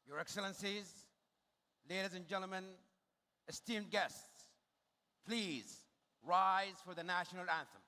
Your Excellencies, ladies and gentlemen, esteemed guests, please rise for the national anthem.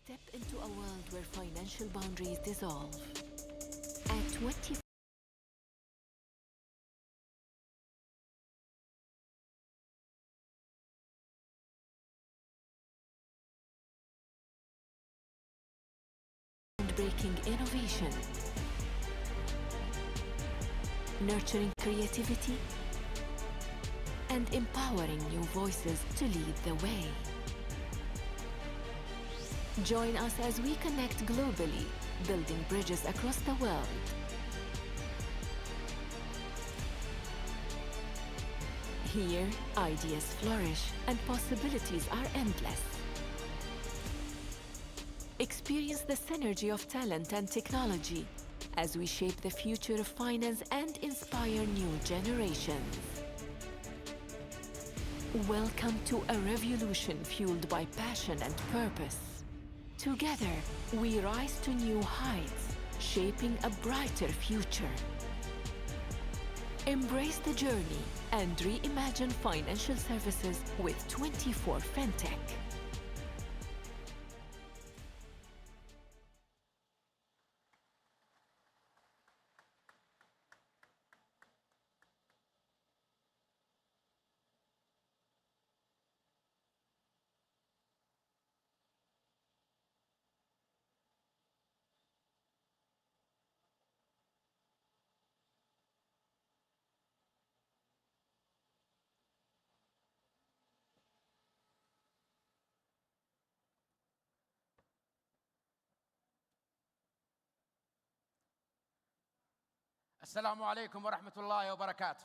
Step into a world where financial boundaries dissolve. At 20 breaking innovation, nurturing creativity, and empowering new voices to lead the way. Join us as we connect globally, building bridges across the world. Here, ideas flourish and possibilities are endless. Experience the synergy of talent and technology as we shape the future of finance and inspire new generations. Welcome to a revolution fueled by passion and purpose. Together, we rise to new heights, shaping a brighter future. Embrace the journey and reimagine financial services with 24 Fintech. السلام عليكم ورحمة الله وبركاته.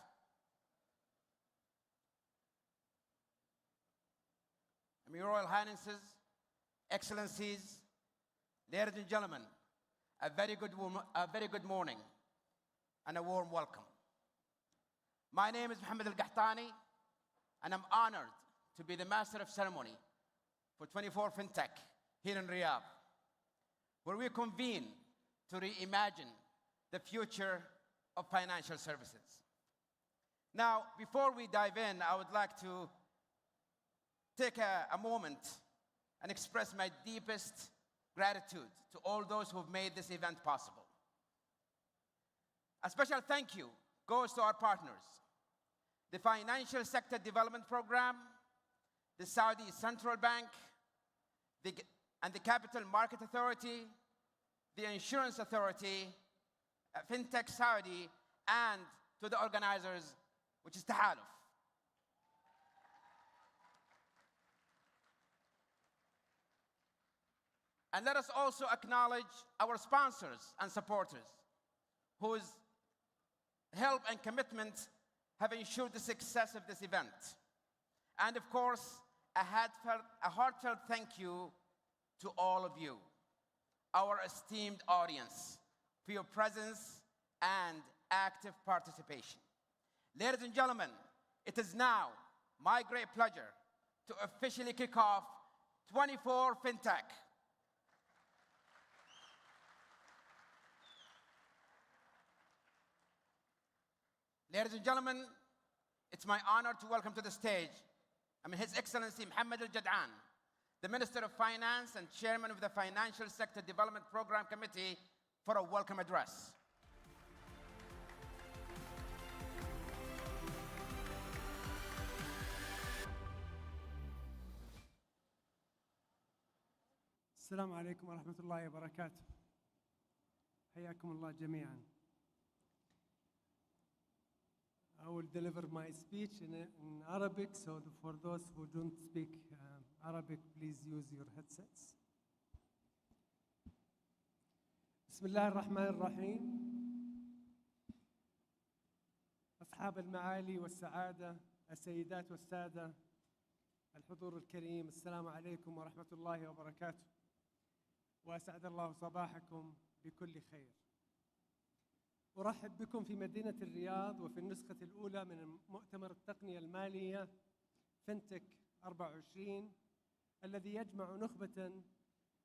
Your Royal Highnesses, Excellencies, ladies and gentlemen, a very good morning and a warm welcome. My name is Mohammed Al-Qahtani, and I'm honored to be the Master of Ceremony for 24 Fintech here in Riyadh, where we convene to reimagine the future of financial services. Now, before we dive in, I would like to take a moment and express my deepest gratitude to all those who have made this event possible. A special thank you goes to our partners, the Financial Sector Development Program, the Saudi Central Bank, and the Capital Market Authority, the Insurance Authority, Fintech Saudi, and to the organizers, which is Tahaluf. And let us also acknowledge our sponsors and supporters, whose help and commitment have ensured the success of this event. And of course, a heartfelt thank you to all of you, our esteemed audience, for your presence and active participation. Ladies and gentlemen, it is now my great pleasure to officially kick off 24 Fintech. Ladies and gentlemen, it's my honor to welcome to the stage His Excellency Mohammed Al-Jad'an, the Minister of Finance and Chairman of the Financial Sector Development Program Committee, for a welcome address. السلام عليكم ورحمة الله وبركاته. حياكم الله جميعا. I will deliver my speech in Arabic, so for those who don't speak Arabic, please use your headsets. بسم الله الرحمن الرحيم. أصحاب المعالي والسعادة، السيدات والسادة، الحضور الكريم، السلام عليكم ورحمة الله وبركاته، وأسعد الله صباحكم بكل خير. أرحب بكم في مدينة الرياض وفي النسخة الأولى من مؤتمر التقنية المالية فينتك 24 الذي يجمع نخبة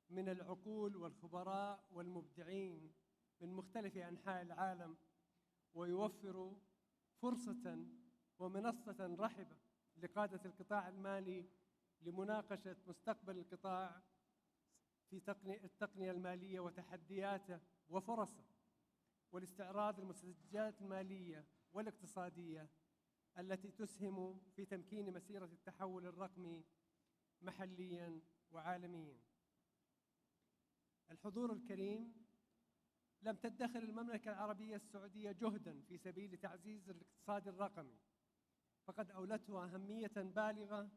من العقول والخبراء والمبدعين من مختلف أنحاء العالم، ويوفر فرصة ومنصة رحبة لقادة القطاع المالي لمناقشة مستقبل القطاع في التقنية المالية وتحدياته وفرصه، والاستعراض المستجدات المالية والاقتصادية التي تسهم في تمكين مسيرة التحول الرقمي محلياً وعالمياً. الحضور الكريم، لم تدخر المملكة العربية السعودية جهداً في سبيل تعزيز الاقتصاد الرقمي، فقد أولته أهمية بالغة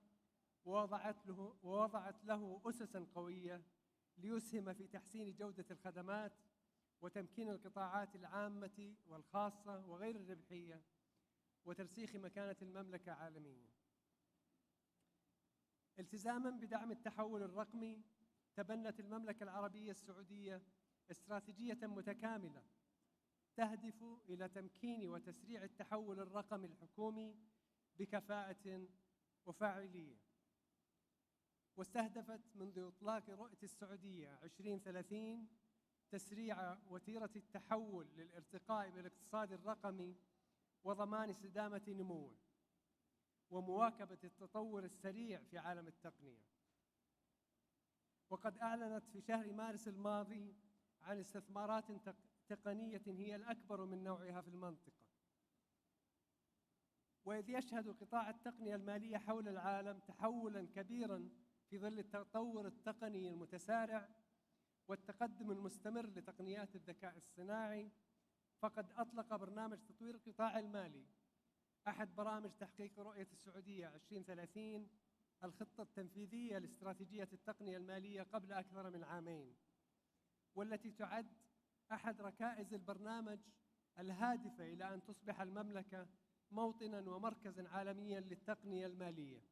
ووضعت له أسساً قوية ليسهم في تحسين جودة الخدمات وتمكين القطاعات العامة والخاصة وغير الربحية وترسيخ مكانة المملكة عالمياً. التزاماً بدعم التحول الرقمي، تبنت المملكة العربية السعودية استراتيجية متكاملة تهدف إلى تمكين وتسريع التحول الرقمي الحكومي بكفاءة وفاعلية، واستهدفت منذ إطلاق رؤية السعودية 2030 تسريع وتيرة التحول للارتقاء بالاقتصاد الرقمي وضمان استدامة نموه ومواكبة التطور السريع في عالم التقنية. وقد أعلنت في شهر مارس الماضي عن استثمارات تقنية هي الأكبر من نوعها في المنطقة. وإذ يشهد قطاع التقنية المالية حول العالم تحولاً كبيراً في ظل التطور التقني المتسارع والتقدم المستمر لتقنيات الذكاء الصناعي، فقد أطلق برنامج تطوير القطاع المالي، أحد برامج تحقيق رؤية السعودية 2030، الخطة التنفيذية لاستراتيجية التقنية المالية قبل أكثر من عامين، والتي تعد أحد ركائز البرنامج الهادفة إلى أن تصبح المملكة موطناً ومركزاً عالمياً للتقنية المالية.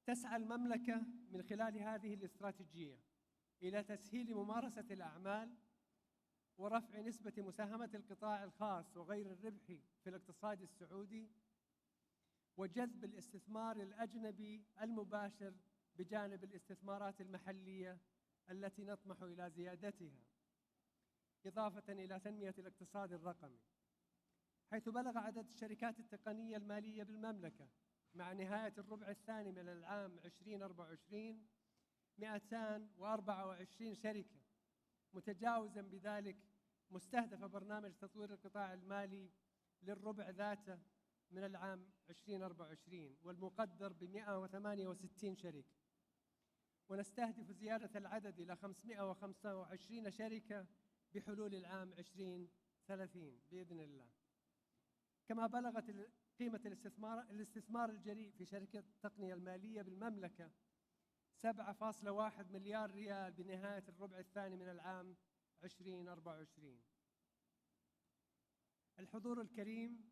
تسعى المملكة من خلال هذه الاستراتيجية إلى تسهيل ممارسة الأعمال ورفع نسبة مساهمة القطاع الخاص وغير الربحي في الاقتصاد السعودي، وجذب الاستثمار الأجنبي المباشر بجانب الاستثمارات المحلية التي نطمح إلى زيادتها، إضافة إلى تنمية الاقتصاد الرقمي، حيث بلغ عدد الشركات التقنية المالية بالمملكة مع نهاية الربع الثاني من العام 2024 224 شركة، متجاوزاً بذلك مستهدف برنامج تطوير القطاع المالي للربع ذاته من العام 2024 والمقدر ب 168 شركة، ونستهدف زيادة العدد إلى 525 شركة بحلول العام 2030 بإذن الله. كما بلغت قيمة الاستثمار الجريء في شركة التقنية المالية بالمملكة 7.1 مليار ريال بنهاية الربع الثاني من العام 2024. الحضور الكريم،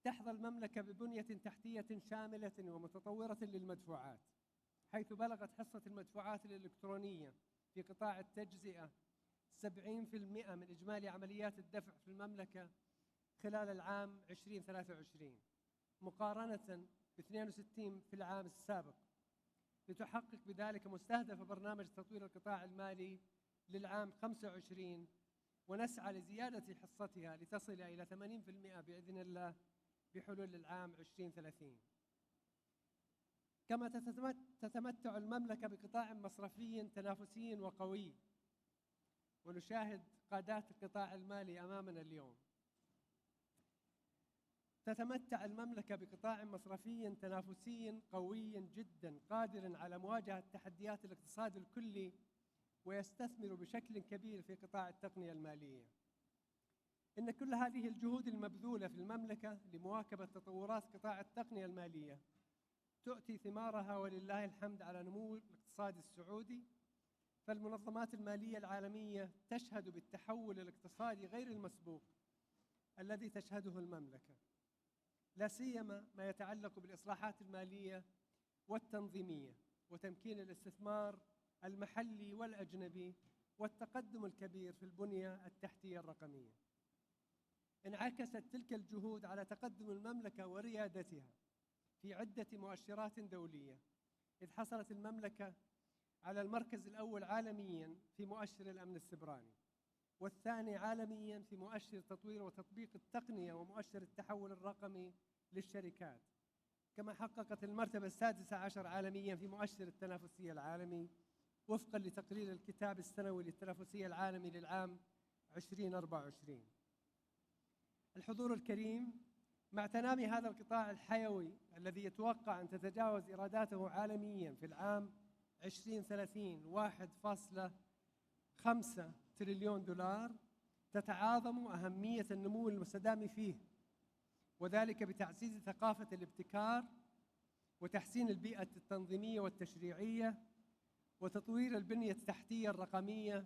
تحظى المملكة ببنية تحتية شاملة ومتطورة للمدفوعات، حيث بلغت حصة المدفوعات الإلكترونية في قطاع التجزئة 70% من إجمالي عمليات الدفع في المملكة خلال العام 2023 مقارنة ب 62 في العام السابق، لتحقق بذلك مستهدف برنامج تطوير القطاع المالي للعام 25، ونسعى لزيادة حصتها لتصل إلى 80% بإذن الله بحلول العام 2030. كما تتمتع المملكة بقطاع مصرفي تنافسي وقوي، ونشاهد قادات القطاع المالي أمامنا اليوم. تتمتع المملكة بقطاع مصرفي تنافسي قوي جدا قادر على مواجهة تحديات الاقتصاد الكلي، ويستثمر بشكل كبير في قطاع التقنية المالية. إن كل هذه الجهود المبذولة في المملكة لمواكبة تطورات قطاع التقنية المالية تؤتي ثمارها ولله الحمد على نمو الاقتصاد السعودي، فالمنظمات المالية العالمية تشهد بالتحول الاقتصادي غير المسبوق الذي تشهده المملكة، لا سيما ما يتعلق بالإصلاحات المالية والتنظيمية وتمكين الاستثمار المحلي والأجنبي والتقدم الكبير في البنية التحتية الرقمية. انعكست تلك الجهود على تقدم المملكة وريادتها في عدة مؤشرات دولية، إذ حصلت المملكة على المركز الأول عالمياً في مؤشر الأمن السيبراني، والثاني عالمياً في مؤشر تطوير وتطبيق التقنية ومؤشر التحول الرقمي للشركات، كما حققت المرتبة السادسة عشر عالمياً في مؤشر التنافسية العالمي وفقاً لتقرير الكتاب السنوي للتنافسية العالمي للعام 2024. الحضور الكريم، مع تنامي هذا القطاع الحيوي الذي يتوقع أن تتجاوز إيراداته عالمياً في العام 2030 1.5 تريليون دولار، تتعاظم أهمية النمو المستدام فيه، وذلك بتعزيز ثقافة الابتكار وتحسين البيئة التنظيمية والتشريعية وتطوير البنية التحتية الرقمية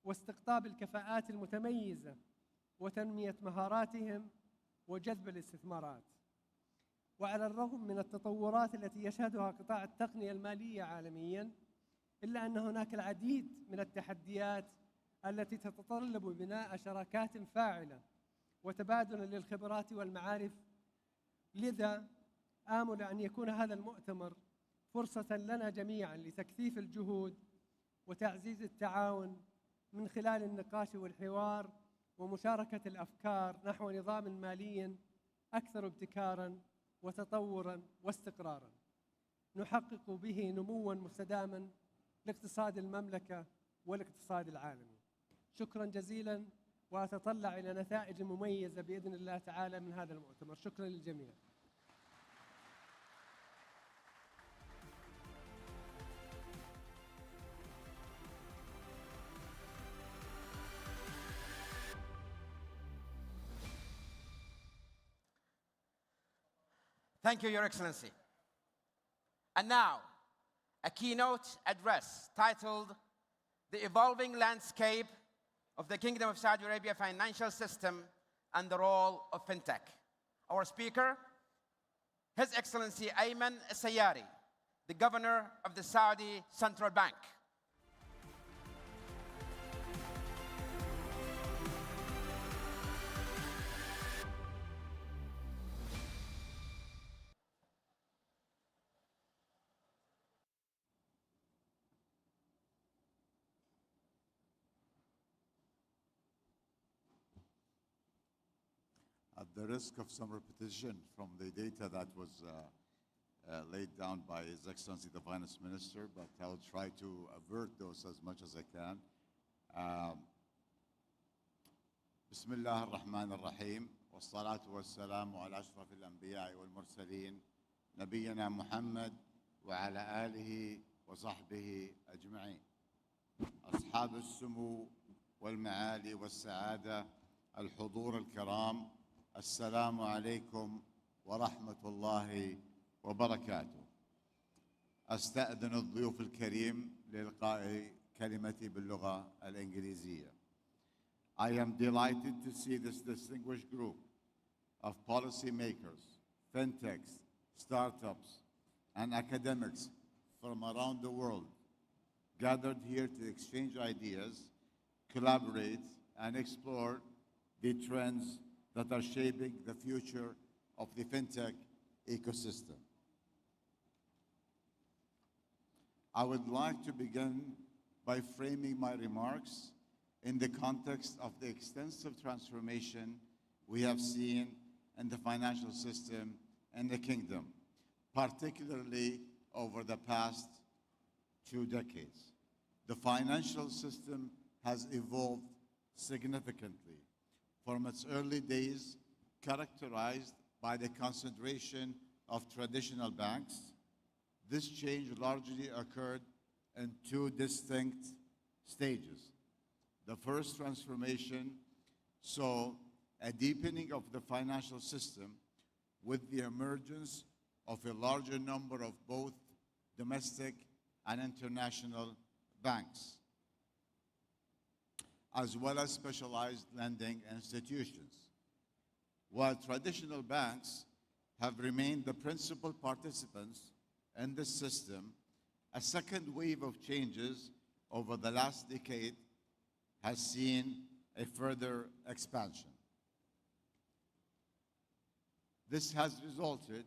واستقطاب الكفاءات المتميزة وتنمية مهاراتهم وجذب الاستثمارات. وعلى الرغم من التطورات التي يشهدها قطاع التقنية المالية عالمياً، إلا أن هناك العديد من التحديات التي تتطلب بناء شراكات فاعلة وتبادل للخبرات والمعارف. لذا آمل أن يكون هذا المؤتمر فرصة لنا جميعاً لتكثيف الجهود وتعزيز التعاون من خلال النقاش والحوار ومشاركة الأفكار نحو نظام مالي أكثر ابتكاراً وتطوراً واستقراراً نحقق به نمواً مستداماً لاقتصاد المملكة والاقتصاد العالمي. شكراً جزيلاً، وأتطلع إلى نتائج مميزة بإذن الله تعالى من هذا المؤتمر. شكراً للجميع. Thank you, Your Excellency. And now, a keynote address titled The Evolving Landscape of the Kingdom of Saudi Arabia Financial System and the Role of Fintech. Our speaker, His Excellency Ayman Sayari, the Governor of the Saudi Central Bank. At the risk of some repetition from the data that was laid down by His Excellency the Finance Minister, but I'll try to avert those as much as I can. بسم الله الرحمن الرحيم والصلاة والسلام على أشرف الأنبياء والمرسلين نبينا محمد وعلى آله وصحبه أجمعين. أصحاب السمو والمعالي والسعادة، الحضور الكرام، السلام عليكم ورحمة الله وبركاته. أستأذن الضيوف الكريم لإلقاء كلمتي باللغة الإنجليزية. I am delighted to see this distinguished group of policymakers, fintechs, startups, and academics from around the world gathered here to exchange ideas, collaborate, and explore the trends that are shaping the future of the fintech ecosystem. I would like to begin by framing my remarks in the context of the extensive transformation we have seen in the financial system in the kingdom, particularly over the past 2 decades. The financial system has evolved significantly from its early days, characterized by the concentration of traditional banks. This change largely occurred in two distinct stages. The first transformation saw a deepening of the financial system with the emergence of a larger number of both domestic and international banks, as well as specialized lending institutions. While traditional banks have remained the principal participants in this system, a second wave of changes over the last decade has seen a further expansion. This has resulted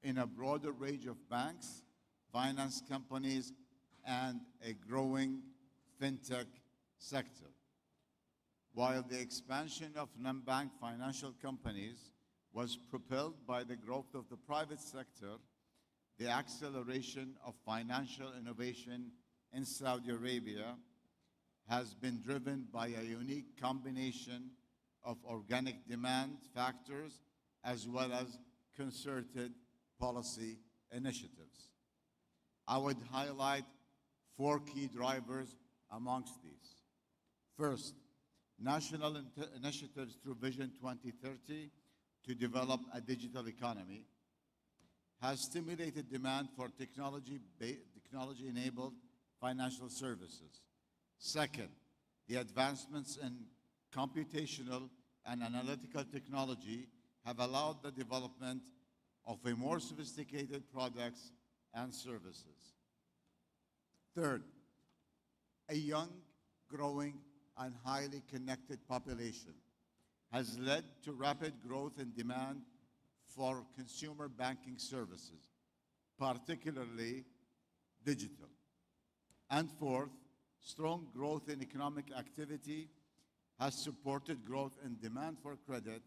in a broader range of banks, finance companies, and a growing fintech sector. While the expansion of non-bank financial companies was propelled by the growth of the private sector, the acceleration of financial innovation in Saudi Arabia has been driven by a unique combination of organic demand factors as well as concerted policy initiatives. I would highlight four key drivers amongst these. First, national initiatives through Vision 2030 to develop a digital economy has stimulated demand for technology-enabled financial services. Second, the advancements in computational and analytical technology have allowed the development of a more sophisticated products and services. Third, a young, growing, and highly connected population has led to rapid growth in demand for consumer banking services, particularly digital. And fourth, strong growth in economic activity has supported growth in demand for credit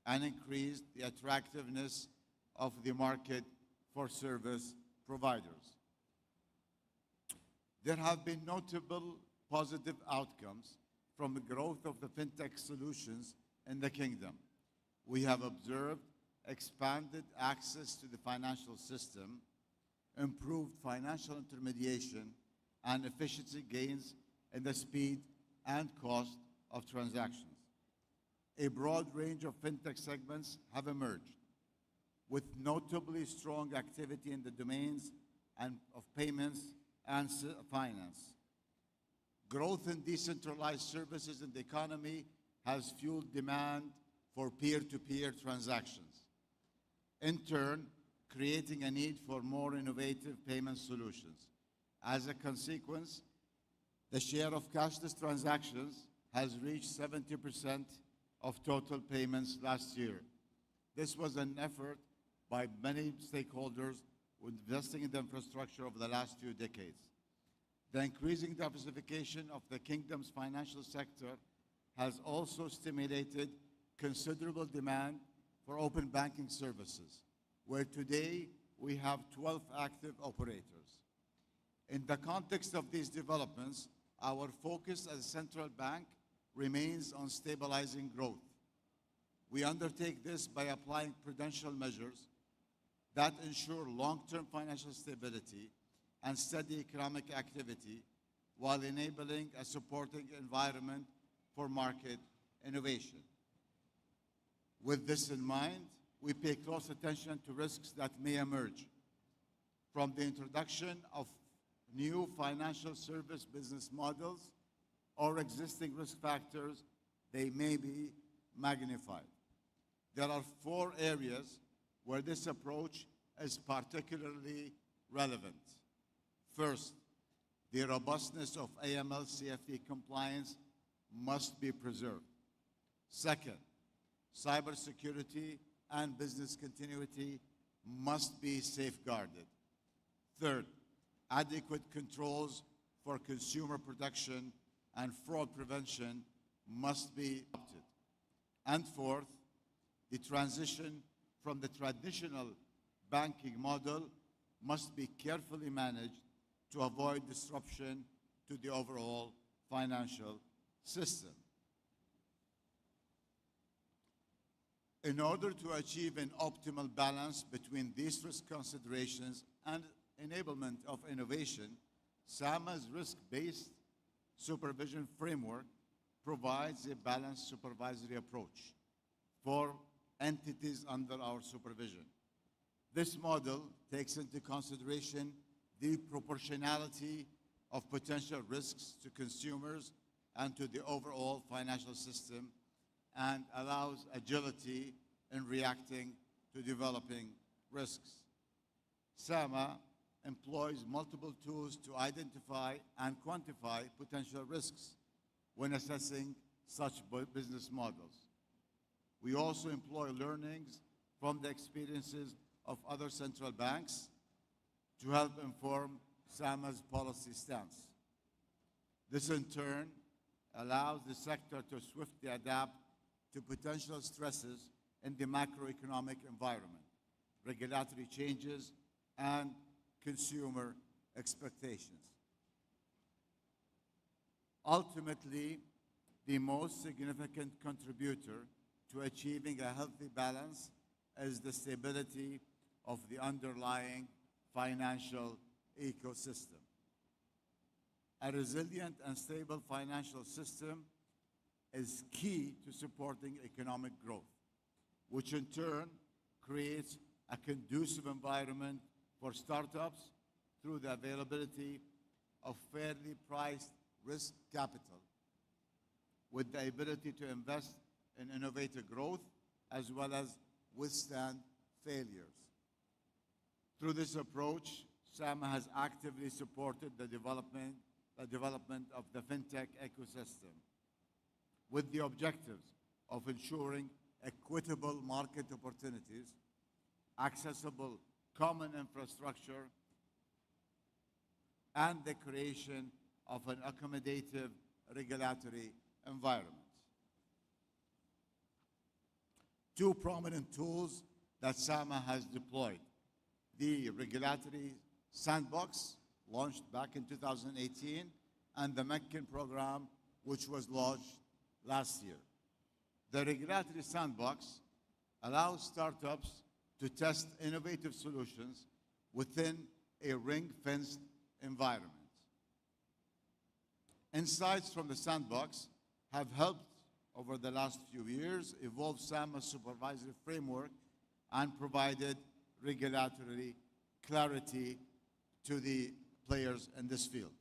and increased the attractiveness of the market for service providers. There have been notable positive outcomes from the growth of the fintech solutions in the kingdom. We have observed expanded access to the financial system, improved financial intermediation, and efficiency gains in the speed and cost of transactions. A broad range of fintech segments have emerged, with notably strong activity in the domains of payments and finance. Growth in decentralized services in the economy has fueled demand for peer-to-peer transactions, in turn creating a need for more innovative payment solutions. As a consequence, the share of cashless transactions has reached 70% of total payments last year. This was an effort by many stakeholders investing in the infrastructure over the last few decades. The increasing diversification of the kingdom's financial sector has also stimulated considerable demand for open banking services, where today we have 12 active operators. In the context of these developments, our focus as a central bank remains on stabilizing growth. We undertake this by applying prudential measures that ensure long-term financial stability and steady economic activity while enabling a supporting environment for market innovation. With this in mind, we pay close attention to risks that may emerge from the introduction of new financial service business models or existing risk factors. They may be magnified. There are four areas where this approach is particularly relevant. First, the robustness of AML/CFT compliance must be preserved. Second, cybersecurity and business continuity must be safeguarded. Third, adequate controls for consumer protection and fraud prevention must be adopted. And fourth, the transition from the traditional banking model must be carefully managed to avoid disruption to the overall financial system. In order to achieve an optimal balance between these risk considerations and enablement of innovation, SAMA's risk-based supervision framework provides a balanced supervisory approach for entities under our supervision. This model takes into consideration the proportionality of potential risks to consumers and to the overall financial system, and allows agility in reacting to developing risks. SAMA employs multiple tools to identify and quantify potential risks when assessing such business models. We also employ learnings from the experiences of other central banks to help inform SAMA's policy stance. This in turn allows the sector to swiftly adapt to potential stresses in the macroeconomic environment, regulatory changes, and consumer expectations. Ultimately, the most significant contributor to achieving a healthy balance is the stability of the underlying financial ecosystem. A resilient and stable financial system is key to supporting economic growth, which in turn creates a conducive environment for startups through the availability of fairly priced risk capital, with the ability to invest in innovative growth as well as withstand failures. Through this approach, SAMA has actively supported the development of the fintech ecosystem, with the objectives of ensuring equitable market opportunities, accessible common infrastructure, and the creation of an accommodative regulatory environment. Two prominent tools that SAMA has deployed: the regulatory sandbox, launched back in 2018, and the Meccan program, which was launched last year. The regulatory sandbox allows startups to test innovative solutions within a ring-fenced environment. Insights from the sandbox have helped over the last few years evolve SAMA's supervisory framework and provided regulatory clarity to the players in this field.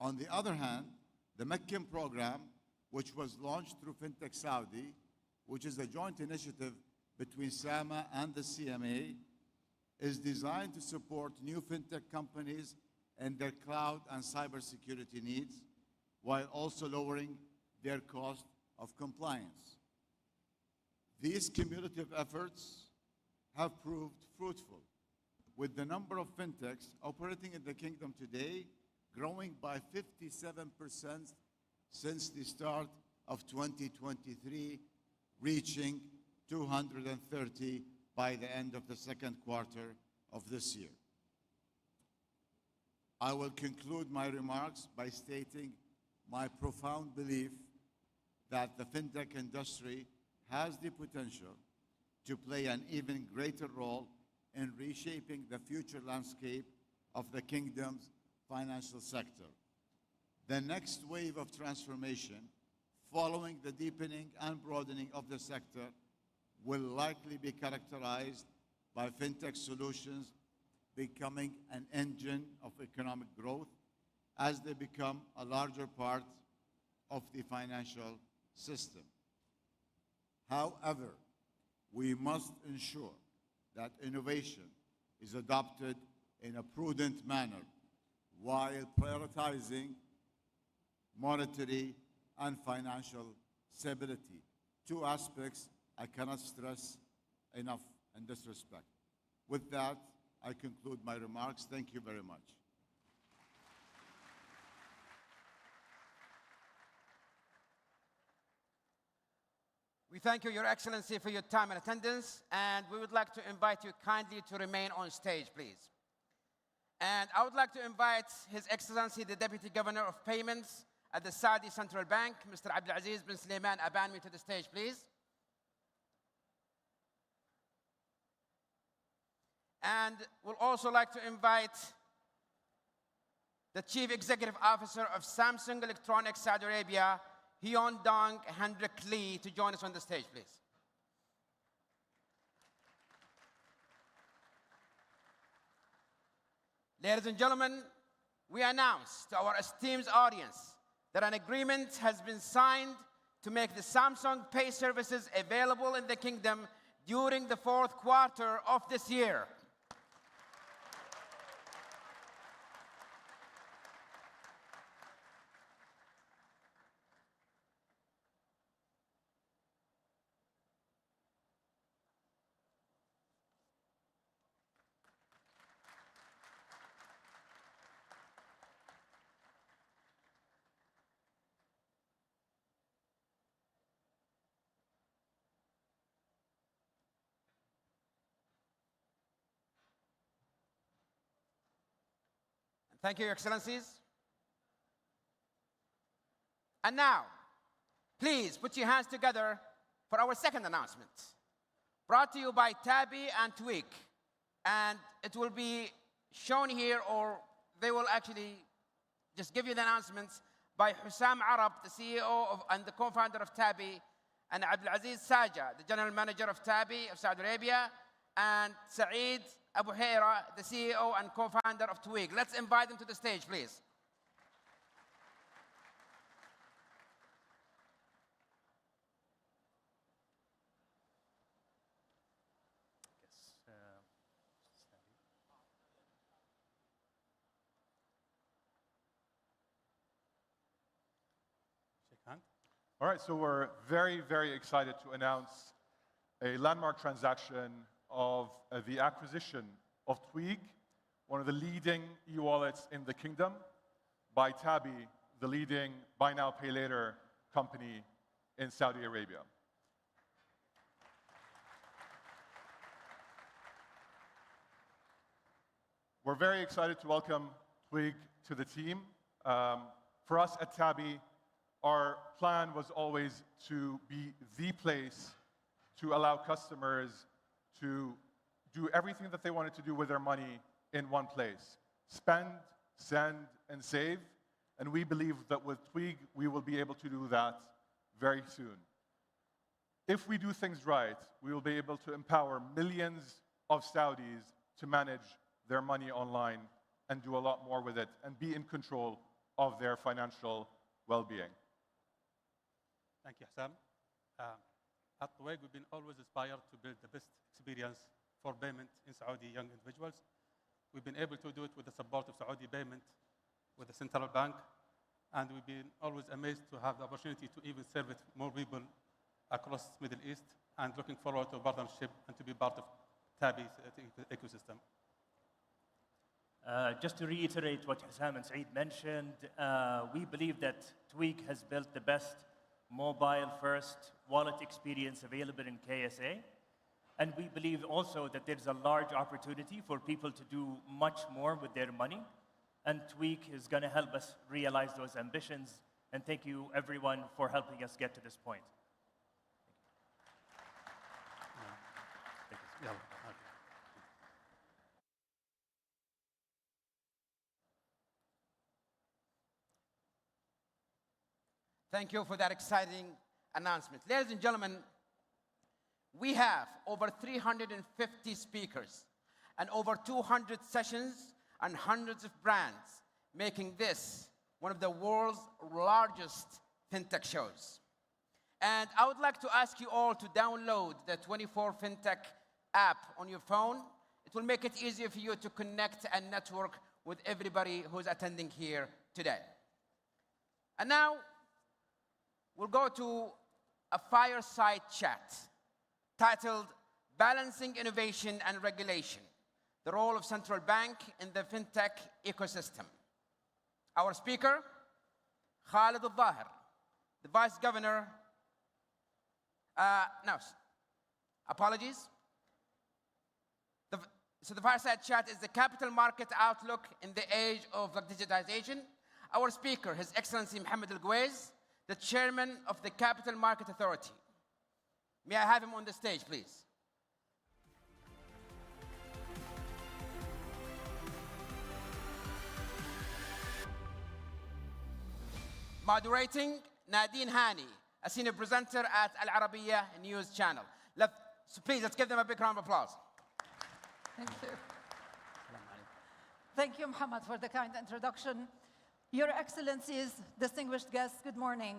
On the other hand, the Meccan program, which was launched through Fintech Saudi, which is a joint initiative between SAMA and the CMA, is designed to support new fintech companies and their cloud and cybersecurity needs, while also lowering their cost of compliance. These cumulative efforts have proved fruitful, with the number of fintechs operating in the kingdom today growing by 57% since the start of 2023, reaching 230 by the end of the second quarter of this year. I will conclude my remarks by stating my profound belief that the fintech industry has the potential to play an even greater role in reshaping the future landscape of the kingdom's financial sector. The next wave of transformation, following the deepening and broadening of the sector, will likely be characterized by fintech solutions becoming an engine of economic growth as they become a larger part of the financial system. However, we must ensure that innovation is adopted in a prudent manner while prioritizing monetary and financial stability, two aspects I cannot stress enough in this respect. With that, I conclude my remarks. Thank you very much. We thank you, Your Excellency, for your time and attendance, and we would like to invite you kindly to remain on stage, please. And I would like to invite His Excellency, the Deputy Governor of Payments at the Saudi Central Bank, Mr. Abdulaziz bin Sulaiman Abanmi, to the stage, please. And we'll also like to invite the Chief Executive Officer of Samsung Electronics Saudi Arabia, Hyun Dong Hendrik Lee, to join us on the stage, please. Ladies and gentlemen, we announce to our esteemed audience that an agreement has been signed to make the Samsung Pay services available in the kingdom during the fourth quarter of this year. Thank you, Your Excellencies. And now, please put your hands together for our second announcement, brought to you by Tabby and Tweeq. And it will be shown here, or they will actually just give you the announcements by Hussam Arab, the CEO and the co-founder of Tabby, and Abdulaziz Saja, the general manager of Tabby of Saudi Arabia, and Saeed Abu Hayra, the CEO and co-founder of Tweeq. Let's invite them to the stage, please. All right, so we're very, very excited to announce a landmark transaction of the acquisition of Tweeq, one of the leading e-wallets in the kingdom, by Tabby, the leading buy now, pay later company in Saudi Arabia. We're very excited to welcome Tweeq to the team. For us at Tabby, our plan was always to be the place to allow customers to do everything that they wanted to do with their money in one place. Spend, send, and save. And we believe that with Tweeq, we will be able to do that very soon. If we do things right, we will be able to empower millions of Saudis to manage their money online and do a lot more with it and be in control of their financial well-being. Thank you, Hussam. At Tweeq, we've been always inspired to build the best experience for payment in Saudi young individuals. We've been able to do it with the support of Saudi payment with the central bank, and we've been always amazed to have the opportunity to even serve it more people across the Middle East, and looking forward to a partnership and to be part of Tabby's ecosystem. Just to reiterate what Hussam and Saeed mentioned, we believe that Tweeq has built the best mobile-first wallet experience available in KSA. And we believe also that there's a large opportunity for people to do much more with their money. And Tweeq is going to help us realize those ambitions. And thank you, everyone, for helping us get to this point. Thank you for that exciting announcement. Ladies and gentlemen, we have over 350 speakers and over 200 sessions and hundreds of brands, making this one of the world's largest fintech shows. And I would like to ask you all to download the 24 Fintech app on your phone. It will make it easier for you to connect and network with everybody who's attending here today. And now, we'll go to a fireside chat titled Balancing Innovation and Regulation, the Role of Central Bank in the Fintech Ecosystem. Our speaker, Khalid Al-Zahir, the Vice Governor, So the fireside chat is the capital market outlook in the age of digitization. our speaker, His Excellency Mohammed Al-Gweiz, the Chairman of the Capital Market Authority. May I have him on the stage, please? Moderating, Nadine Hani, a senior presenter at Al Arabiya News Channel. So please, let's give them a big round of applause. Thank you. Thank you, Mohammed, for the kind introduction. Your Excellencies, distinguished guests, good morning,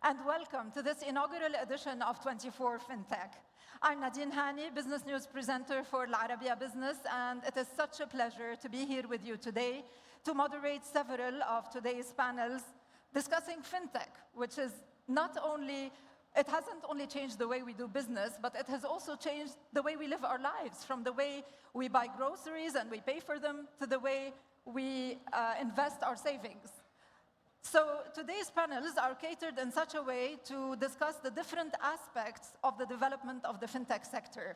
and welcome to this inaugural edition of 24 Fintech. I'm Nadine Hani, business news presenter for Al Arabiya Business, and it is such a pleasure to be here with you today to moderate several of today's panels discussing Fintech, which is it hasn't only changed the way we do business, but it has also changed the way we live our lives, from the way we buy groceries and we pay for them to the way we invest our savings. So today's panels are catered in such a way to discuss the different aspects of the development of the Fintech sector.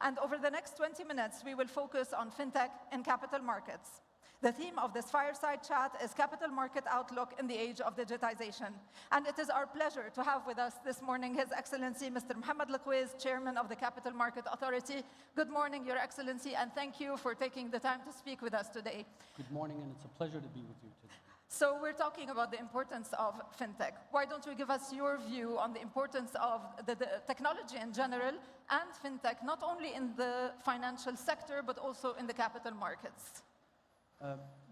And over the next 20 minutes, we will focus on Fintech in capital markets. The theme of this fireside chat is Capital Market Outlook in the Age of Digitization. And it is our pleasure to have with us this morning His Excellency Mr. Mohammed Al-Gweiz, Chairman of the Capital Market Authority. Good morning, Your Excellency, and thank you for taking the time to speak with us today. Good morning, and it's a pleasure to be with you today. So we're talking about the importance of Fintech. Why don't you give us your view on the importance of the technology in general and Fintech, not only in the financial sector, but also in the capital markets?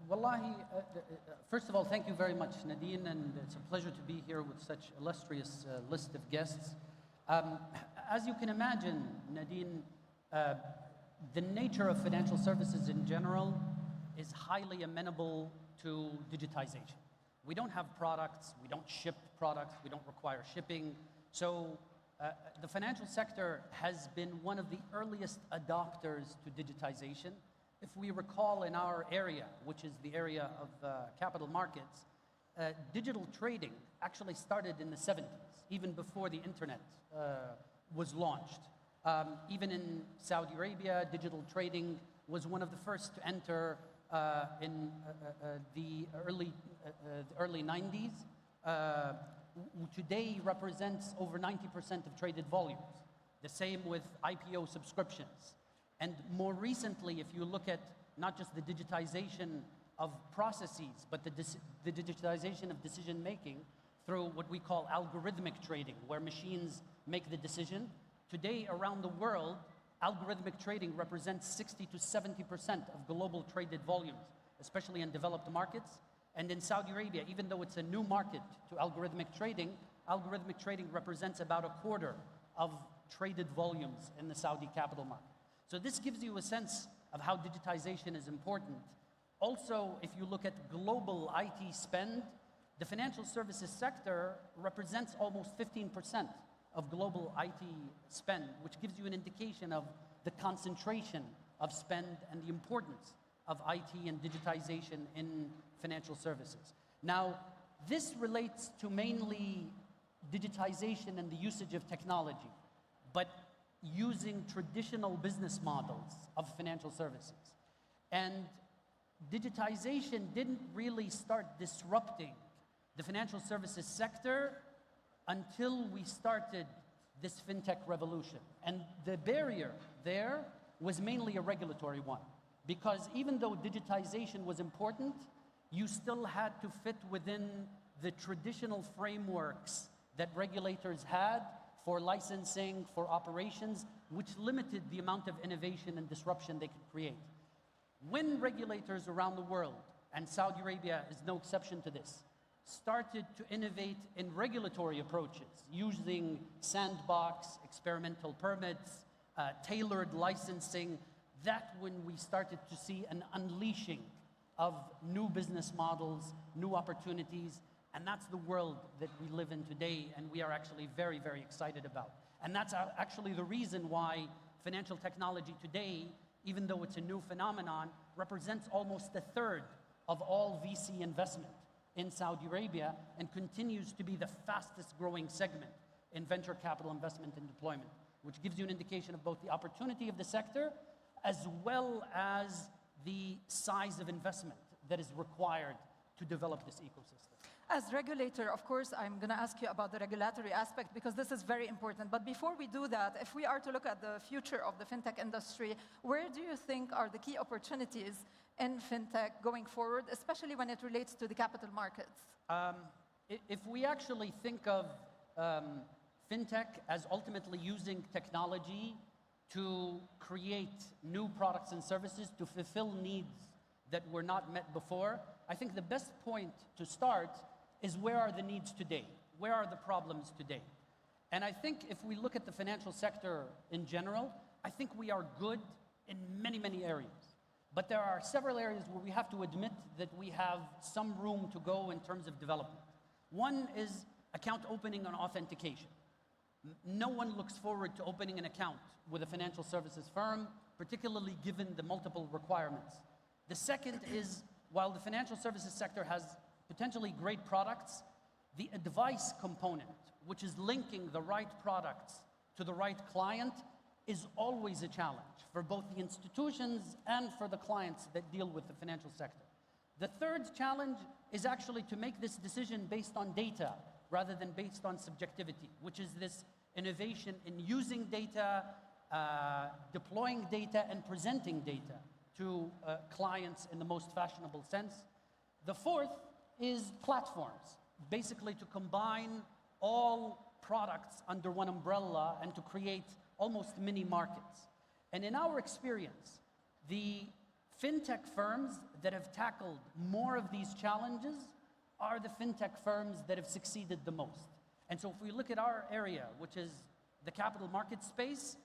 Wallahi, first of all, thank you very much, Nadine, and it's a pleasure to be here with such illustrious list of guests. As you can imagine, Nadine, the nature of financial services in general is highly amenable to digitization. We don't have products, we don't ship products, we don't require shipping. So the financial sector has been one of the earliest adopters to digitization. If we recall in our area, which is the area of capital markets, digital trading actually started in the 70s, even before the internet was launched. Even in Saudi Arabia, digital trading was one of the first to enter in the early 90s. Today represents over 90% of traded volumes. The same with IPO subscriptions. And more recently, if you look at not just the digitization of processes, but the digitization of decision-making through what we call algorithmic trading, where machines make the decision. Today, around the world, algorithmic trading represents 60 to 70% of global traded volumes, especially in developed markets. And in Saudi Arabia, even though it's a new market to algorithmic trading represents about a quarter of traded volumes in the Saudi capital market. So this gives you a sense of how digitization is important. Also, if you look at global IT spend, the financial services sector represents almost 15% of global IT spend, which gives you an indication of the concentration of spend and the importance of IT and digitization in financial services. Now, this relates to mainly digitization and the usage of technology, but using traditional business models of financial services. And digitization didn't really start disrupting the financial services sector until we started this fintech revolution. And the barrier there was mainly a regulatory one, because even though digitization was important, you still had to fit within the traditional frameworks that regulators had for licensing, for operations, which limited the amount of innovation and disruption they could create. When regulators around the world, and Saudi Arabia is no exception to this, started to innovate in regulatory approaches using sandbox, experimental permits, tailored licensing, that's when we started to see an unleashing of new business models, new opportunities, and that's the world that we live in today, and we are actually very, very excited about. And that's actually the reason why financial technology today, even though it's a new phenomenon, represents almost a third of all VC investment in Saudi Arabia and continues to be the fastest growing segment in venture capital investment and deployment, which gives you an indication of both the opportunity of the sector as well as the size of investment that is required to develop this ecosystem. As regulator, of course, I'm going to ask you about the regulatory aspect because this is very important. But before we do that, if we are to look at the future of the fintech industry, where do you think are the key opportunities in fintech going forward, especially when it relates to the capital markets? If we actually think of fintech as ultimately using technology to create new products and services to fulfill needs that were not met before, I think the best point to start is where are the needs today? Where are the problems today? And I think if we look at the financial sector in general, I think we are good in many, many areas. But there are several areas where we have to admit that we have some room to go in terms of development. One is account opening and authentication. No one looks forward to opening an account with a financial services firm, particularly given the multiple requirements. The second is, while the financial services sector has potentially great products, the advice component, which is linking the right products to the right client, is always a challenge for both the institutions and for the clients that deal with the financial sector. The third challenge is actually to make this decision based on data rather than based on subjectivity, which is this innovation in using data, deploying data, and presenting data to clients in the most fashionable sense. The fourth is platforms, basically to combine all products under one umbrella and to create almost mini markets. And in our experience, the fintech firms that have tackled more of these challenges are the fintech firms that have succeeded the most. And so if we look at our area, which is the capital market space,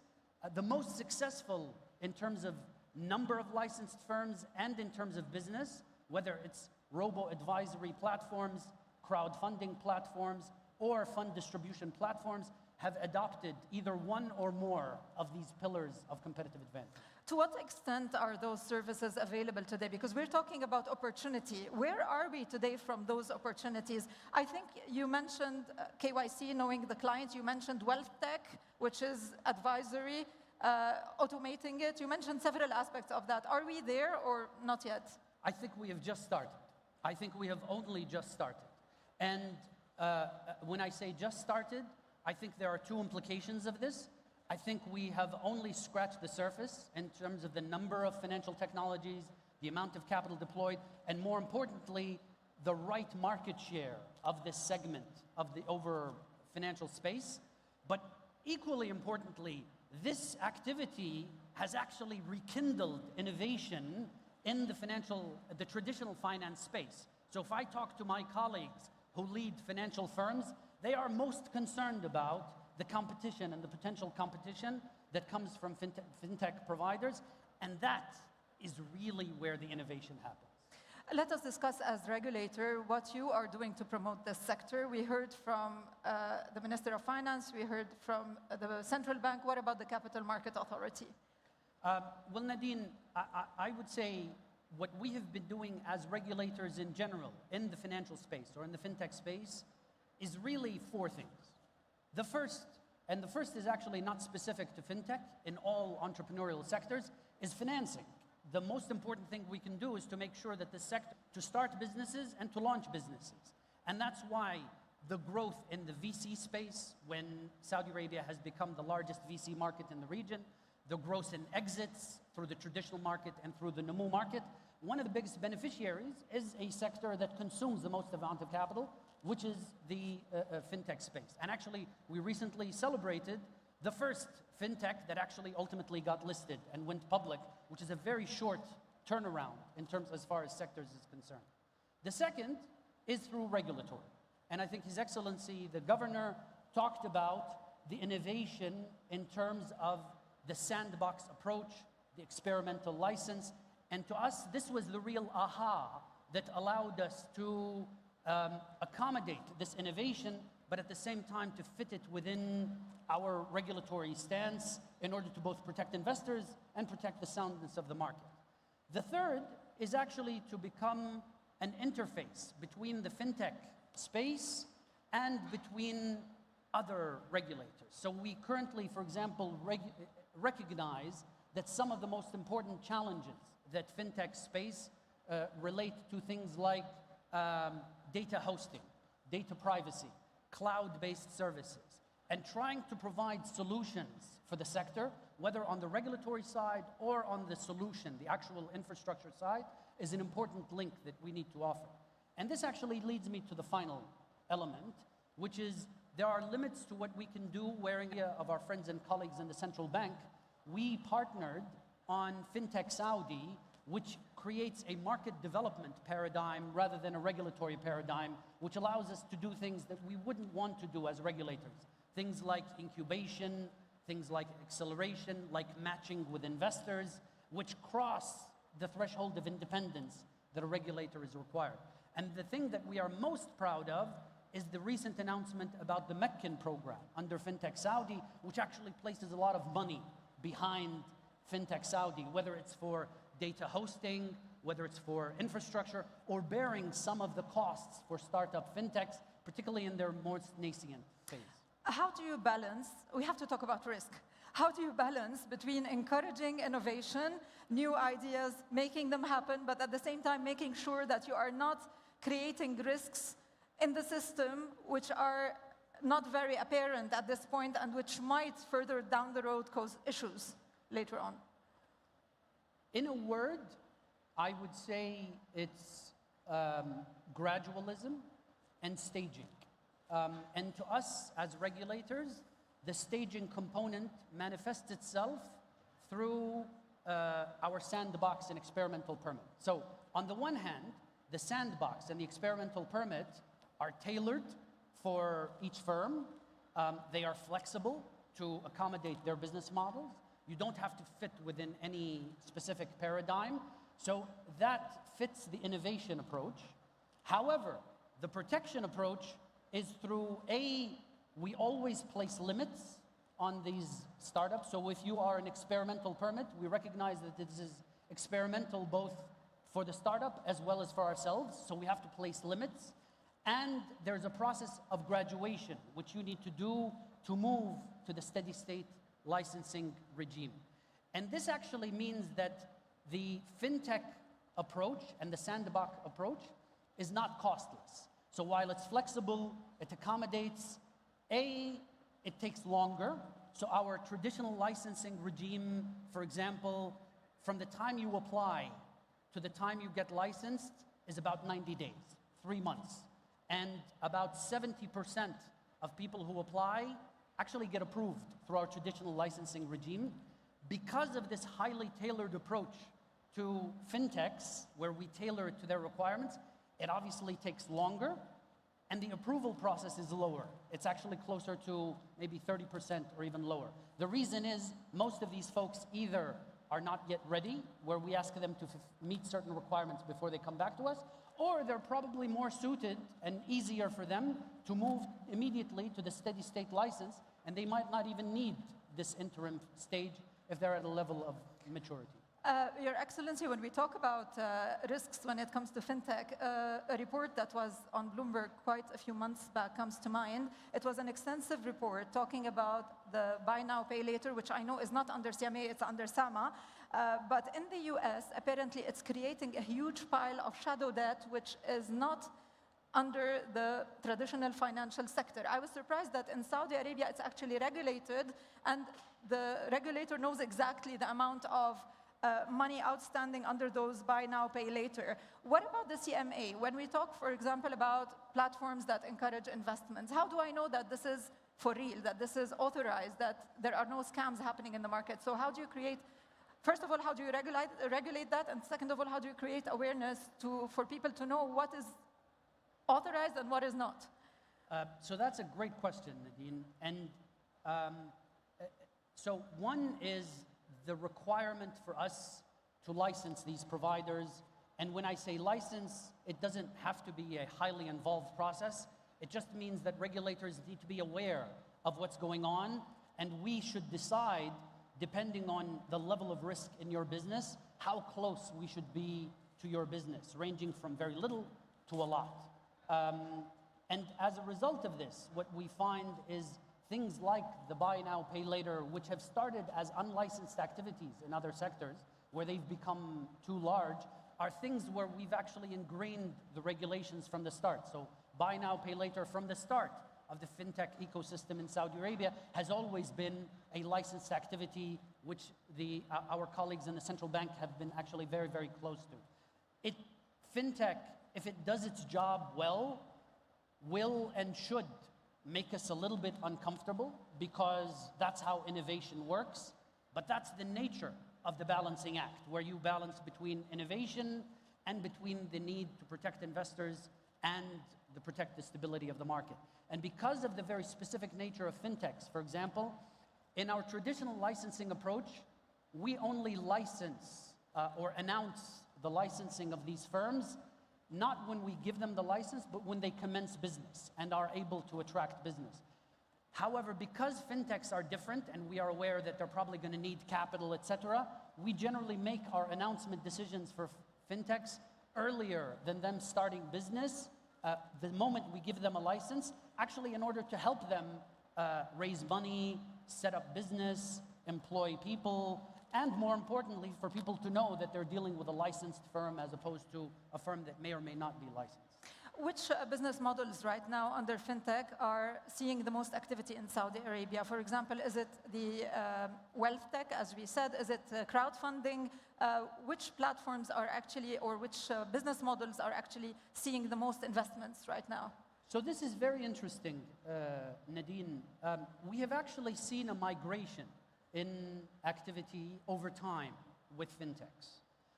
the most successful in terms of number of licensed firms and in terms of business, whether it's robo-advisory platforms, crowdfunding platforms, or fund distribution platforms, have adopted either one or more of these pillars of competitive advantage. To what extent are those services available today? Because we're talking about opportunity. Where are we today from those opportunities? I think you mentioned KYC, knowing the clients. You mentioned wealth tech, which is advisory, automating it. You mentioned several aspects of that. Are we there or not yet? I think we have just started. I think we have only just started. And when I say just started, I think there are two implications of this. I think we have only scratched the surface in terms of the number of financial technologies, the amount of capital deployed, and more importantly, the right market share of this segment of the over financial space. But equally importantly, this activity has actually rekindled innovation in the traditional finance space. So if I talk to my colleagues who lead financial firms, they are most concerned about the competition and the potential competition that comes from fintech providers, and that is really where the innovation happens. Let us discuss as regulator what you are doing to promote this sector. We heard from the Minister of Finance, we heard from the central bank. What about the Capital Market Authority? Well, Nadine, I would say what we have been doing as regulators in general in the financial space or in the fintech space is really four things. The first is actually not specific to fintech, in all entrepreneurial sectors, is financing. The most important thing we can do is to make sure that the sector, to start businesses and to launch businesses. And that's why the growth in the VC space, when Saudi Arabia has become the largest VC market in the region, the growth in exits through the traditional market and through the Namu market, one of the biggest beneficiaries is a sector that consumes the most amount of capital, which is the fintech space. And actually, we recently celebrated the first fintech that actually ultimately got listed and went public, which is a very short turnaround in terms as far as sectors is concerned. The second is through regulatory. And I think His Excellency, the Governor, talked about the innovation in terms of the sandbox approach, the experimental license. And to us, this was the real aha that allowed us to accommodate this innovation, but at the same time to fit it within our regulatory stance in order to both protect investors and protect the soundness of the market. The third is actually to become an interface between the fintech space and between other regulators. So we currently, for example, recognize that some of the most important challenges that fintech space relate to things like data hosting, data privacy, cloud-based services, and trying to provide solutions for the sector, whether on the regulatory side or on the solution, the actual infrastructure side, is an important link that we need to offer. And this actually leads me to the final element, which is there are limits to what we can do wearing of our friends and colleagues in the central bank. We partnered on Fintech Saudi, which creates a market development paradigm rather than a regulatory paradigm, which allows us to do things that we wouldn't want to do as regulators. Things like incubation, things like acceleration, like matching with investors, which cross the threshold of independence that a regulator is required. And the thing that we are most proud of is the recent announcement about the Meccan program under Fintech Saudi, which actually places a lot of money behind Fintech Saudi, whether it's for data hosting, whether it's for infrastructure, or bearing some of the costs for startup fintechs, particularly in their most nascent phase. How do you balance, we have to talk about risk. How do you balance between encouraging innovation, new ideas, making them happen, but at the same time making sure that you are not creating risks in the system which are not very apparent at this point and which might further down the road cause issues later on? In a word, I would say it's gradualism and staging. And to us as regulators, the staging component manifests itself through our sandbox and experimental permit. So on the one hand, the sandbox and the experimental permit are tailored for each firm. They are flexible to accommodate their business models. You don't have to fit within any specific paradigm. So that fits the innovation approach. However, the protection approach is through we always place limits on these startups. So if you are an experimental permit, we recognize that this is experimental both for the startup as well as for ourselves. So we have to place limits. And there's a process of graduation, which you need to do to move to the steady state licensing regime. And this actually means that the fintech approach and the sandbox approach is not costless. So while it's flexible, it accommodates, it takes longer. So our traditional licensing regime, for example, from the time you apply to the time you get licensed is about 90 days, 3 months. And about 70% of people who apply actually get approved through our traditional licensing regime. Because of this highly tailored approach to fintechs, where we tailor it to their requirements, it obviously takes longer, and the approval process is lower. It's actually closer to maybe 30% or even lower. The reason is most of these folks either are not yet ready, where we ask them to meet certain requirements before they come back to us, or they're probably more suited and easier for them to move immediately to the steady state license, and they might not even need this interim stage if they're at a level of maturity. Your Excellency, when we talk about risks when it comes to fintech, a report that was on Bloomberg quite a few months back comes to mind. It was an extensive report talking about the buy now, pay later, which I know is not under CMA, it's under SAMA. But in the US, apparently it's creating a huge pile of shadow debt, which is not under the traditional financial sector. I was surprised that in Saudi Arabia, it's actually regulated, and the regulator knows exactly the amount of money outstanding under those buy now, pay later. What about the CMA? When we talk, for example, about platforms that encourage investments, how do I know that this is for real, that this is authorized, that there are no scams happening in the market? So how do you create, first of all, how do you regulate that? And second of all, how do you create awareness for people to know what is authorized and what is not? So that's a great question, Nadine. And so one is the requirement for us to license these providers. And when I say license, it doesn't have to be a highly involved process. It just means that regulators need to be aware of what's going on, and we should decide, depending on the level of risk in your business, how close we should be to your business, ranging from very little to a lot. And as a result of this, what we find is things like the buy now, pay later, which have started as unlicensed activities in other sectors, where they've become too large, are things where we've actually ingrained the regulations from the start. So buy now, pay later from the start of the fintech ecosystem in Saudi Arabia has always been a licensed activity which our colleagues in the central bank have been actually very, very close to. Fintech, if it does its job well, will and should make us a little bit uncomfortable because that's how innovation works. But that's the nature of the balancing act, where you balance between innovation and between the need to protect investors and to protect the stability of the market. And because of the very specific nature of fintechs, for example, in our traditional licensing approach, we only license or announce the licensing of these firms, not when we give them the license, but when they commence business and are able to attract business. However, because fintechs are different and we are aware that they're probably going to need capital, etc., we generally make our announcement decisions for fintechs earlier than them starting business, the moment we give them a license, actually in order to help them raise money, set up business, employ people, and more importantly, for people to know that they're dealing with a licensed firm as opposed to a firm that may or may not be licensed. Which business models right now under fintech are seeing the most activity in Saudi Arabia? For example, is it the wealth tech, as we said? Is it crowdfunding? Which platforms are actually, or which business models are actually seeing the most investments right now? So this is very interesting, Nadine. We have actually seen a migration in activity over time with fintechs.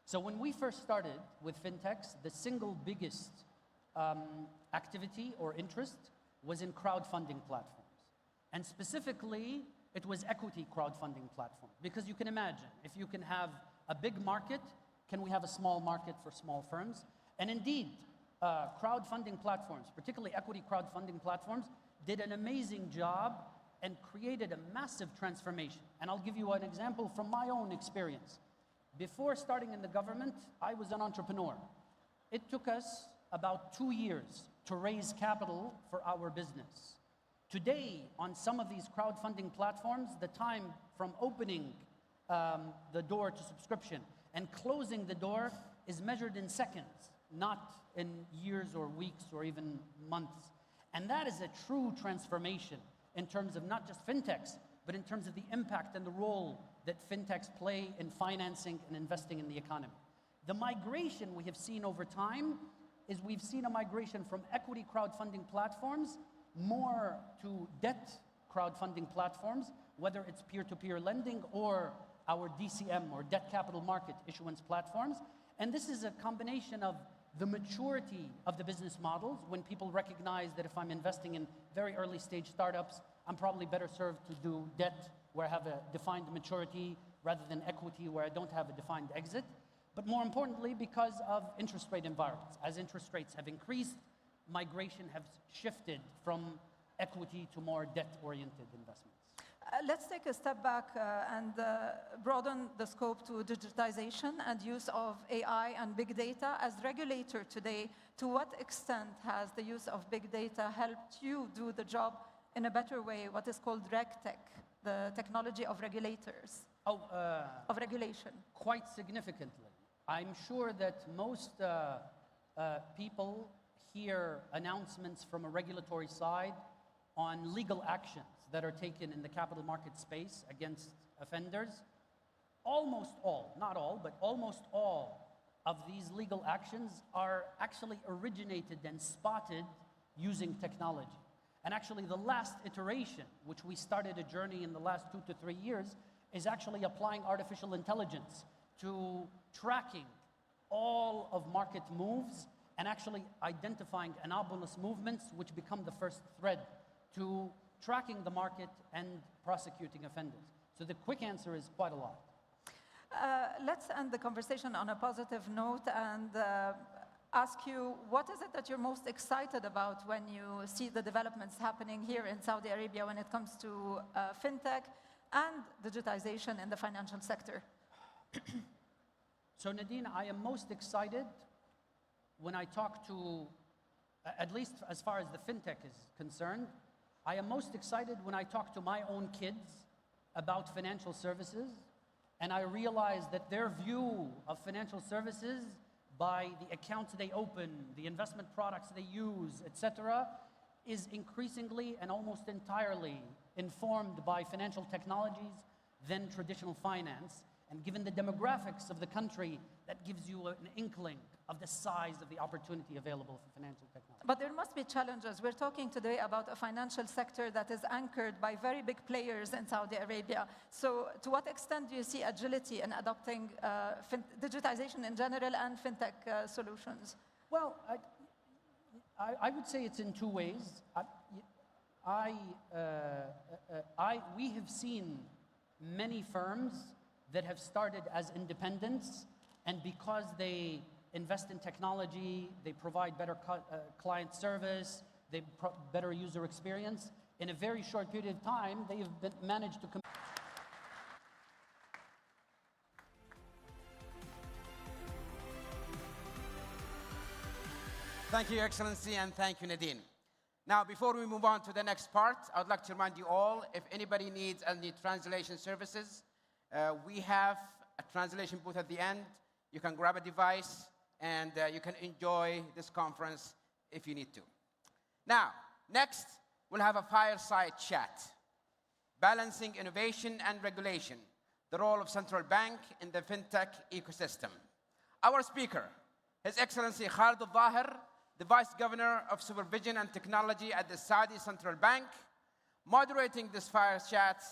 So when we first started with fintechs, the single biggest activity or interest was in crowdfunding platforms. And specifically, it was equity crowdfunding platform. Because you can imagine, if you can have a big market, can we have a small market for small firms? And indeed, crowdfunding platforms, particularly equity crowdfunding platforms, did an amazing job and created a massive transformation. And I'll give you an example from my own experience. Before starting in the government, I was an entrepreneur. It took us about 2 years to raise capital for our business. Today, on some of these crowdfunding platforms, the time from opening the door to subscription and closing the door is measured in seconds, not in years or weeks or even months. And that is a true transformation in terms of not just fintechs, but in terms of the impact and the role that fintechs play in financing and investing in the economy. The migration we have seen over time is we've seen a migration from equity crowdfunding platforms more to debt crowdfunding platforms, whether it's peer-to-peer lending or our DCM or debt capital market issuance platforms. And this is a combination of the maturity of the business models, when people recognize that if I'm investing in very early stage startups, I'm probably better served to do debt where I have a defined maturity rather than equity where I don't have a defined exit. But more importantly, because of interest rate environments. As interest rates have increased, migration has shifted from equity to more debt-oriented investments. Let's take a step back and broaden the scope to digitization and use of AI and big data. As regulator today, to what extent has the use of big data helped you do the job in a better way, what is called RegTech, the technology of regulators, of regulation? Quite significantly. I'm sure that most people hear announcements from a regulatory side on legal actions that are taken in the capital market space against offenders. Almost all, not all, but almost all of these legal actions are actually originated and spotted using technology. And actually the last iteration, which we started a journey in the last 2 to 3 years, is actually applying artificial intelligence to tracking all of market moves and actually identifying anomalous movements, which become the first thread to tracking the market and prosecuting offenders. So the quick answer is quite a lot. Let's end the conversation on a positive note and ask you, what is it that you're most excited about when you see the developments happening here in Saudi Arabia when it comes to fintech and digitization in the financial sector? So Nadine, I am most excited when I talk to, at least as far as the fintech is concerned, I am most excited when I talk to my own kids about financial services, and I realize that their view of financial services by the accounts they open, the investment products they use, etc., is increasingly and almost entirely informed by financial technologies than traditional finance. And given the demographics of the country, that gives you an inkling of the size of the opportunity available for financial technology. But there must be challenges. We're talking today about a financial sector that is anchored by very big players in Saudi Arabia. So to what extent do you see agility in adopting digitization in general and fintech solutions? Well, I would say it's in two ways. We have seen many firms that have started as independents, and because they invest in technology, they provide better client service, they better user experience, in a very short period of time, they have managed to Thank you, Excellency, and thank you, Nadine. Now, before we move on to the next part, I would like to remind you all, if anybody needs any translation services, we have a translation booth at the end. You can grab a device, and you can enjoy this conference if you need to. Now, next, we'll have a fireside chat, balancing innovation and regulation, the role of central bank in the fintech ecosystem. Our speaker, His Excellency Khalid Al-Zahir, the Vice Governor of Supervision and Technology at the Saudi Central Bank. Moderating this fireside chat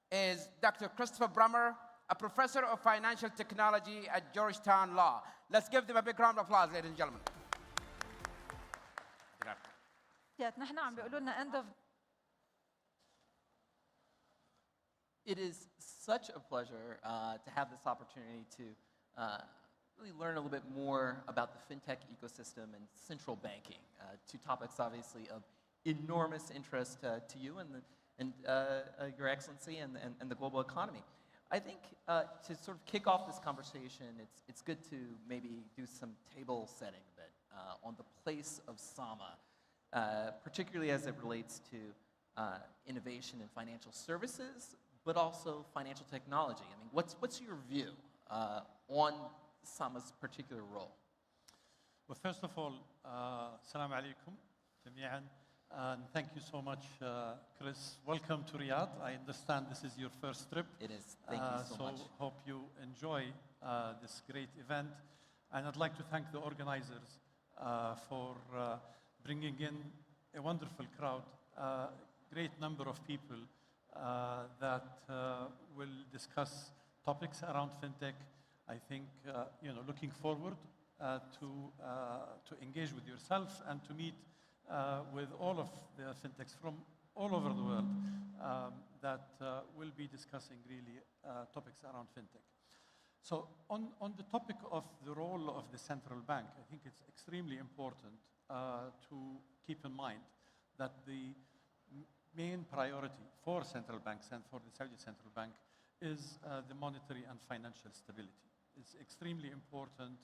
is Dr. Christopher Brummer, a professor of financial technology at Georgetown Law. Let's give them a big round of applause, ladies and gentlemen. نحن عم بيقولوا لنا end of. It is such a pleasure to have this opportunity to really learn a little bit more about the fintech ecosystem and central banking, two topics obviously of enormous interest to you and Your Excellency and the global economy. I think to sort of kick off this conversation, it's good to maybe do some table setting a bit on the place of SAMA, particularly as it relates to innovation in financial services, but also financial technology. I mean, what's your view on SAMA's particular role? Well, first of all, Assalamu alaikum jami'an, and thank you so much, Chris. Welcome to Riyadh. I understand this is your first trip. It is. Thank you so much. So hope you enjoy this great event. And I'd like to thank the organizers for bringing in a wonderful crowd, great number of people that will discuss topics around fintech. I think, looking forward to engage with yourself and to meet with all of the fintechs from all over the world that will be discussing really topics around fintech. So on the topic of the role of the central bank, I think it's extremely important to keep in mind that the main priority for central banks and for the Saudi Central Bank is the monetary and financial stability. It's extremely important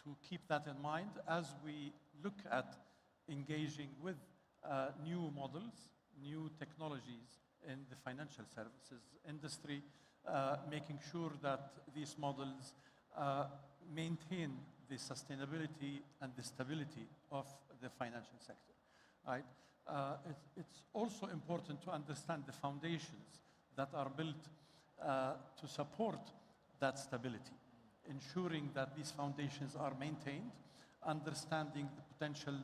to keep that in mind as we look at engaging with new models, new technologies in the financial services industry, making sure that these models maintain the sustainability and the stability of the financial sector. Right? It's also important to understand the foundations that are built to support that stability, ensuring that these foundations are maintained, understanding the potential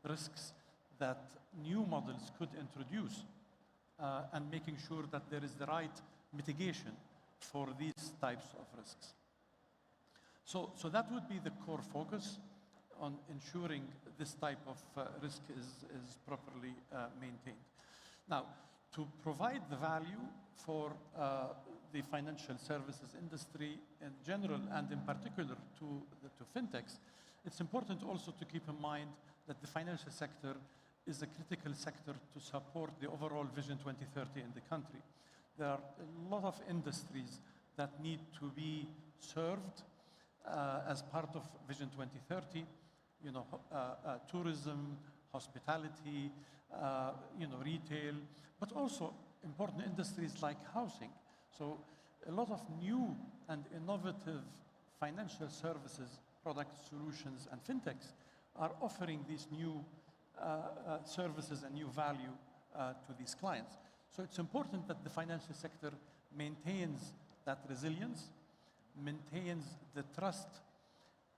risks that new models could introduce, and making sure that there is the right mitigation for these types of risks. So that would be the core focus on ensuring this type of risk is properly maintained. Now, to provide the value for the financial services industry in general and in particular to fintechs, it's important also to keep in mind that the financial sector is a critical sector to support the overall Vision 2030 in the country. There are a lot of industries that need to be served as part of Vision 2030, tourism, hospitality, retail, but also important industries like housing. So a lot of new and innovative financial services product solutions and fintechs are offering these new services and new value to these clients. So it's important that the financial sector maintains that resilience, maintains the trust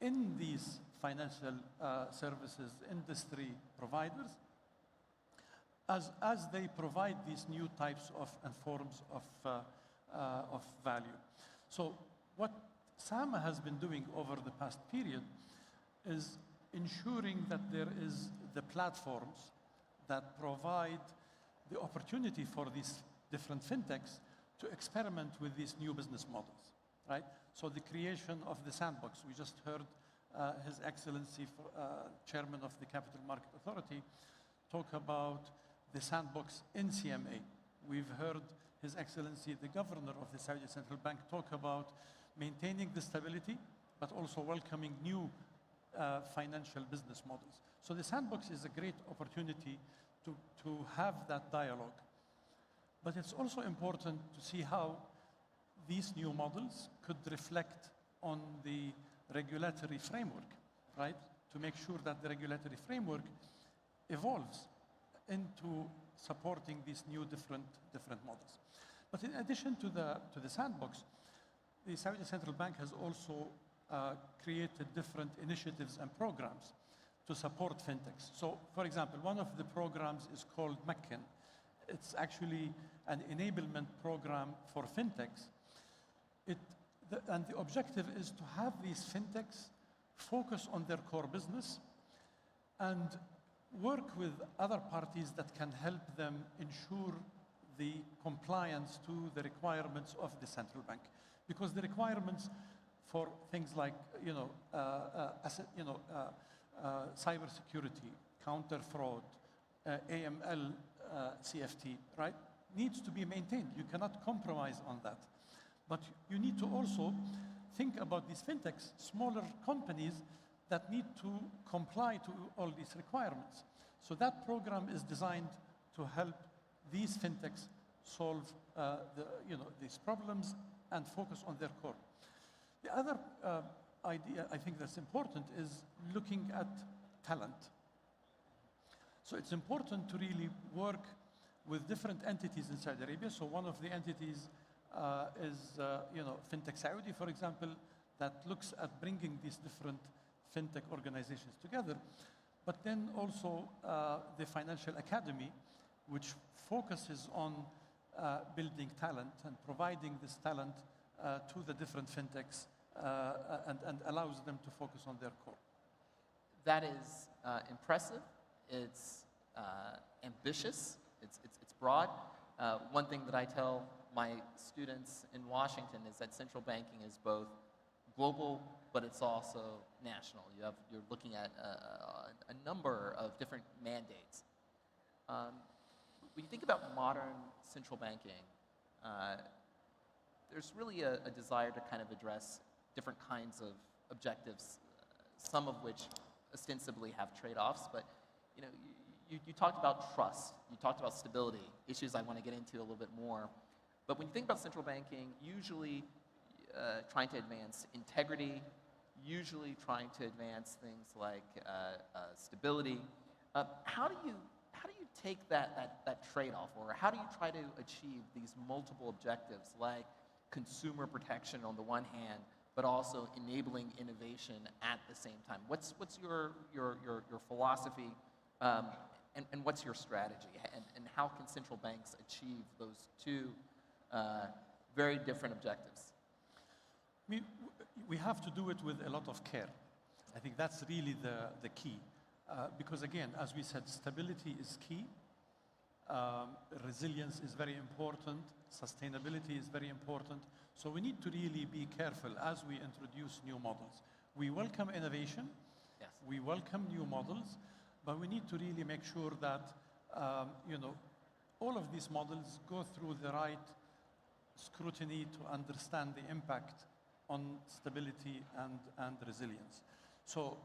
in these financial services industry providers as they provide these new types of and forms of value. So what SAMA has been doing over the past period is ensuring that there is the platforms that provide the opportunity for these different fintechs to experiment with these new business models, right? So the creation of the sandbox. We just heard His Excellency, Chairman of the Capital Market Authority, talk about the sandbox in CMA. We've heard His Excellency, the Governor of the Saudi Central Bank, talk about maintaining the stability, but also welcoming new financial business models. So the sandbox is a great opportunity to have that dialogue. But it's also important to see how these new models could reflect on the regulatory framework, right? To make sure that the regulatory framework evolves into supporting these new different models. But in addition to the sandbox, the Saudi Central Bank has also created different initiatives and programs to support fintechs. So, for example, one of the programs is called Meccan. It's actually an enablement program for fintechs. And the objective is to have these fintechs focus on their core business and work with other parties that can help them ensure the compliance to the requirements of the central bank. Because the requirements for things like, cybersecurity, counter fraud, AML, CFT, right, needs to be maintained. You cannot compromise on that. But you need to also think about these fintechs, smaller companies that need to comply to all these requirements. So that program is designed to help these fintechs solve these problems and focus on their core. The other idea I think that's important is looking at talent. So it's important to really work with different entities in Saudi Arabia. So one of the entities is Fintech Saudi, for example, that looks at bringing these different fintech organizations together. But then also the Financial Academy, which focuses on building talent and providing this talent to the different fintechs and allows them to focus on their core. That is impressive. It's ambitious. It's broad. One thing that I tell my students in Washington is that central banking is both global, but it's also national. You're looking at a number of different mandates. When you think about modern central banking, there's really a desire to kind of address different kinds of objectives, some of which ostensibly have trade-offs, but you talked about trust, you talked about stability, issues I want to get into a little bit more. But when you think about central banking, usually trying to advance integrity, usually trying to advance things like stability. How do you take that trade-off, or how do you try to achieve these multiple objectives like consumer protection on the one hand, but also enabling innovation at the same time? What's your philosophy, and what's your strategy, and how can central banks achieve those two very different objectives? I mean, we have to do it with a lot of care. I think that's really the key. Because again, as we said, stability is key. Resilience is very important. Sustainability is very important. So we need to really be careful as we introduce new models. We welcome innovation. Yes. We welcome new models, but we need to really make sure that all of these models go through the right scrutiny to understand the impact on stability and resilience. So,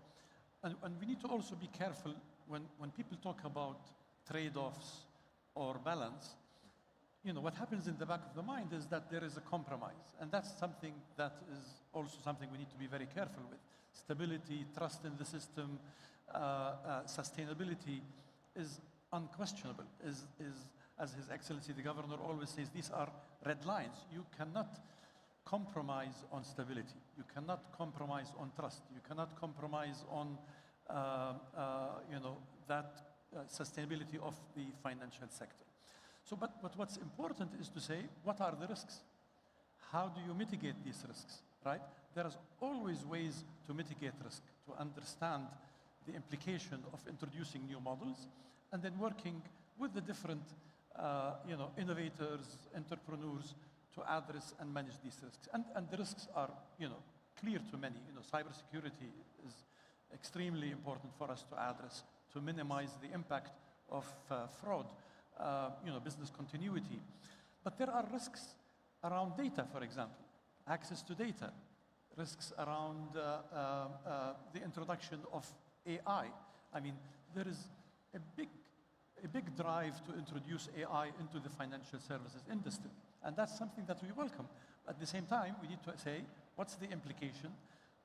and we need to also be careful when people talk about trade-offs or balance. What happens in the back of the mind is that there is a compromise, and that's something that is also something we need to be very careful with. stability, trust in the system, sustainability is unquestionable. As His Excellency the Governor always says, these are red lines. You cannot compromise on stability. You cannot compromise on trust. You cannot compromise on that sustainability of the financial sector. So, but what's important is to say, what are the risks? How do you mitigate these risks, right? There is always ways to mitigate risk, to understand the implication of introducing new models, and then working with the different innovators, entrepreneurs, to address and manage these risks. And the risks are clear to many. Cybersecurity is extremely important for us to address, to minimize the impact of fraud, business continuity. But there are risks around data, for example, access to data, risks around the introduction of AI. I mean, there is a big drive to introduce AI into the financial services industry. And that's something that we welcome. At the same time, we need to say, what's the implication?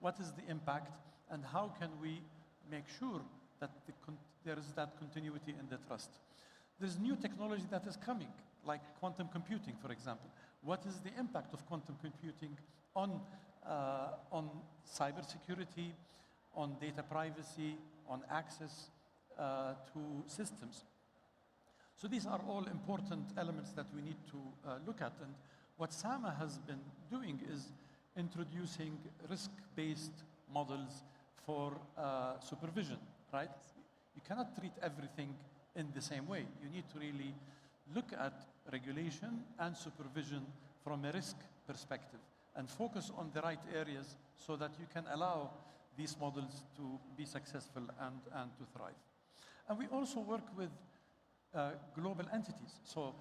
What is the impact? And how can we make sure that there is that continuity in the trust? There's new technology that is coming, like quantum computing, for example. What is the impact of quantum computing on cybersecurity, on data privacy, on access to systems? So these are all important elements that we need to look at. And what SAMA has been doing is introducing risk-based models for supervision, right? You cannot treat everything in the same way. You need to really look at regulation and supervision from a risk perspective and focus on the right areas so that you can allow these models to be successful and to thrive. And we also work with global entities. So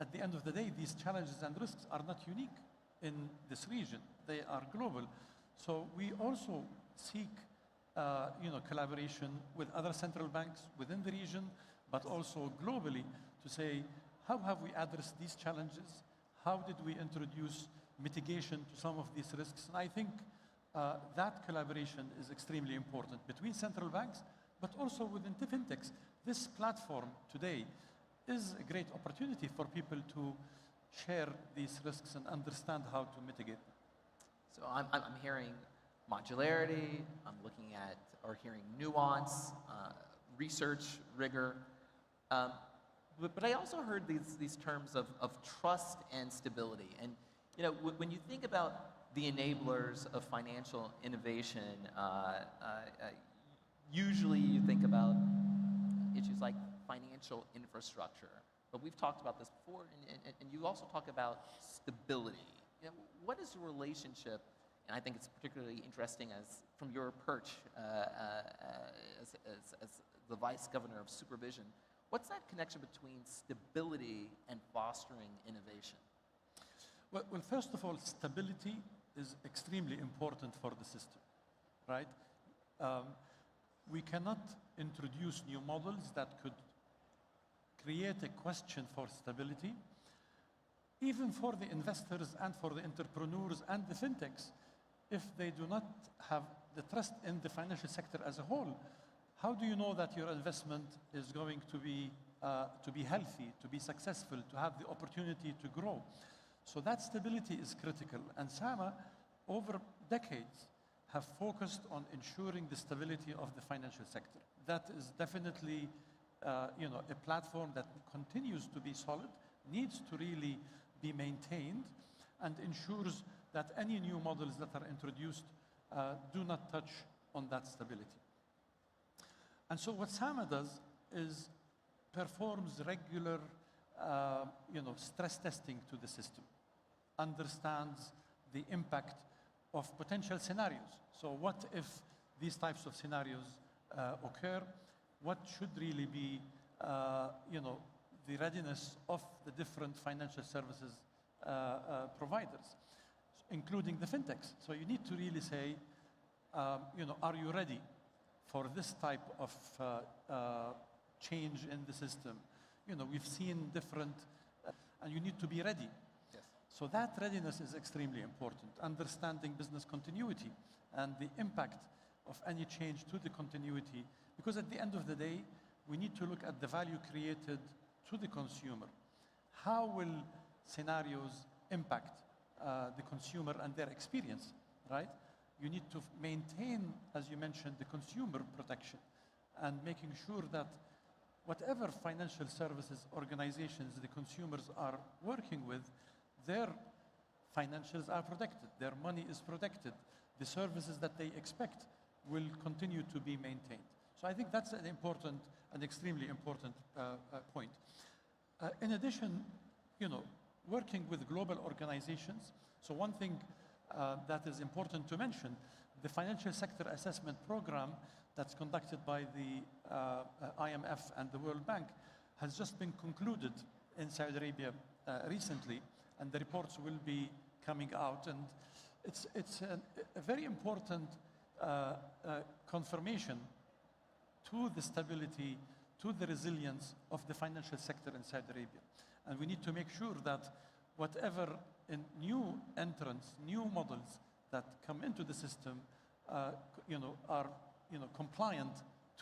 at the end of the day, these challenges and risks are not unique in this region. They are global. So we also seek collaboration with other central banks within the region, but also globally to say, how have we addressed these challenges? How did we introduce mitigation to some of these risks? And I think that collaboration is extremely important between central banks, but also within the fintechs. This platform today is a great opportunity for people to share these risks and understand how to mitigate them. So I'm hearing modularity, I'm looking at or hearing nuance, research, rigor. But I also heard these terms of trust and stability. And when you think about the enablers of financial innovation, usually you think about issues like financial infrastructure. But we've talked about this before, and you also talk about stability. What is the relationship? And I think it's particularly interesting as from your perch as the Vice Governor of Supervision. What's that connection between stability and fostering innovation? Well, first of all, stability is extremely important for the system, right? We cannot introduce new models that could create a question for stability, even for the investors and for the entrepreneurs and the fintechs. If they do not have the trust in the financial sector as a whole, how do you know that your investment is going to be healthy, to be successful, to have the opportunity to grow? So that stability is critical. And SAMA, over decades, have focused on ensuring the stability of the financial sector. That is definitely a platform that continues to be solid, needs to really be maintained, and ensures that any new models that are introduced do not touch on that stability. And so what SAMA does is performs regular stress testing to the system, understands the impact of potential scenarios. So what if these types of scenarios occur? What should really be the readiness of the different financial services providers, including the fintechs? So you need to really say, are you ready for this type of change in the system? We've seen different, and you need to be ready. Yes. So that readiness is extremely important. Understanding business continuity and the impact of any change to the continuity, because at the end of the day, we need to look at the value created to the consumer. How will scenarios impact the consumer and their experience, right? You need to maintain, as you mentioned, the consumer protection and making sure that whatever financial services organizations the consumers are working with, their financials are protected, their money is protected, the services that they expect will continue to be maintained. So I think that's an important, an extremely important point. In addition, working with global organizations. So one thing that is important to mention, the Financial Sector Assessment Program that's conducted by the IMF and the World Bank has just been concluded in Saudi Arabia recently, and the reports will be coming out. And it's a very important confirmation to the stability, to the resilience of the financial sector in Saudi Arabia. And we need to make sure that whatever in new entrants, new models that come into the system, are compliant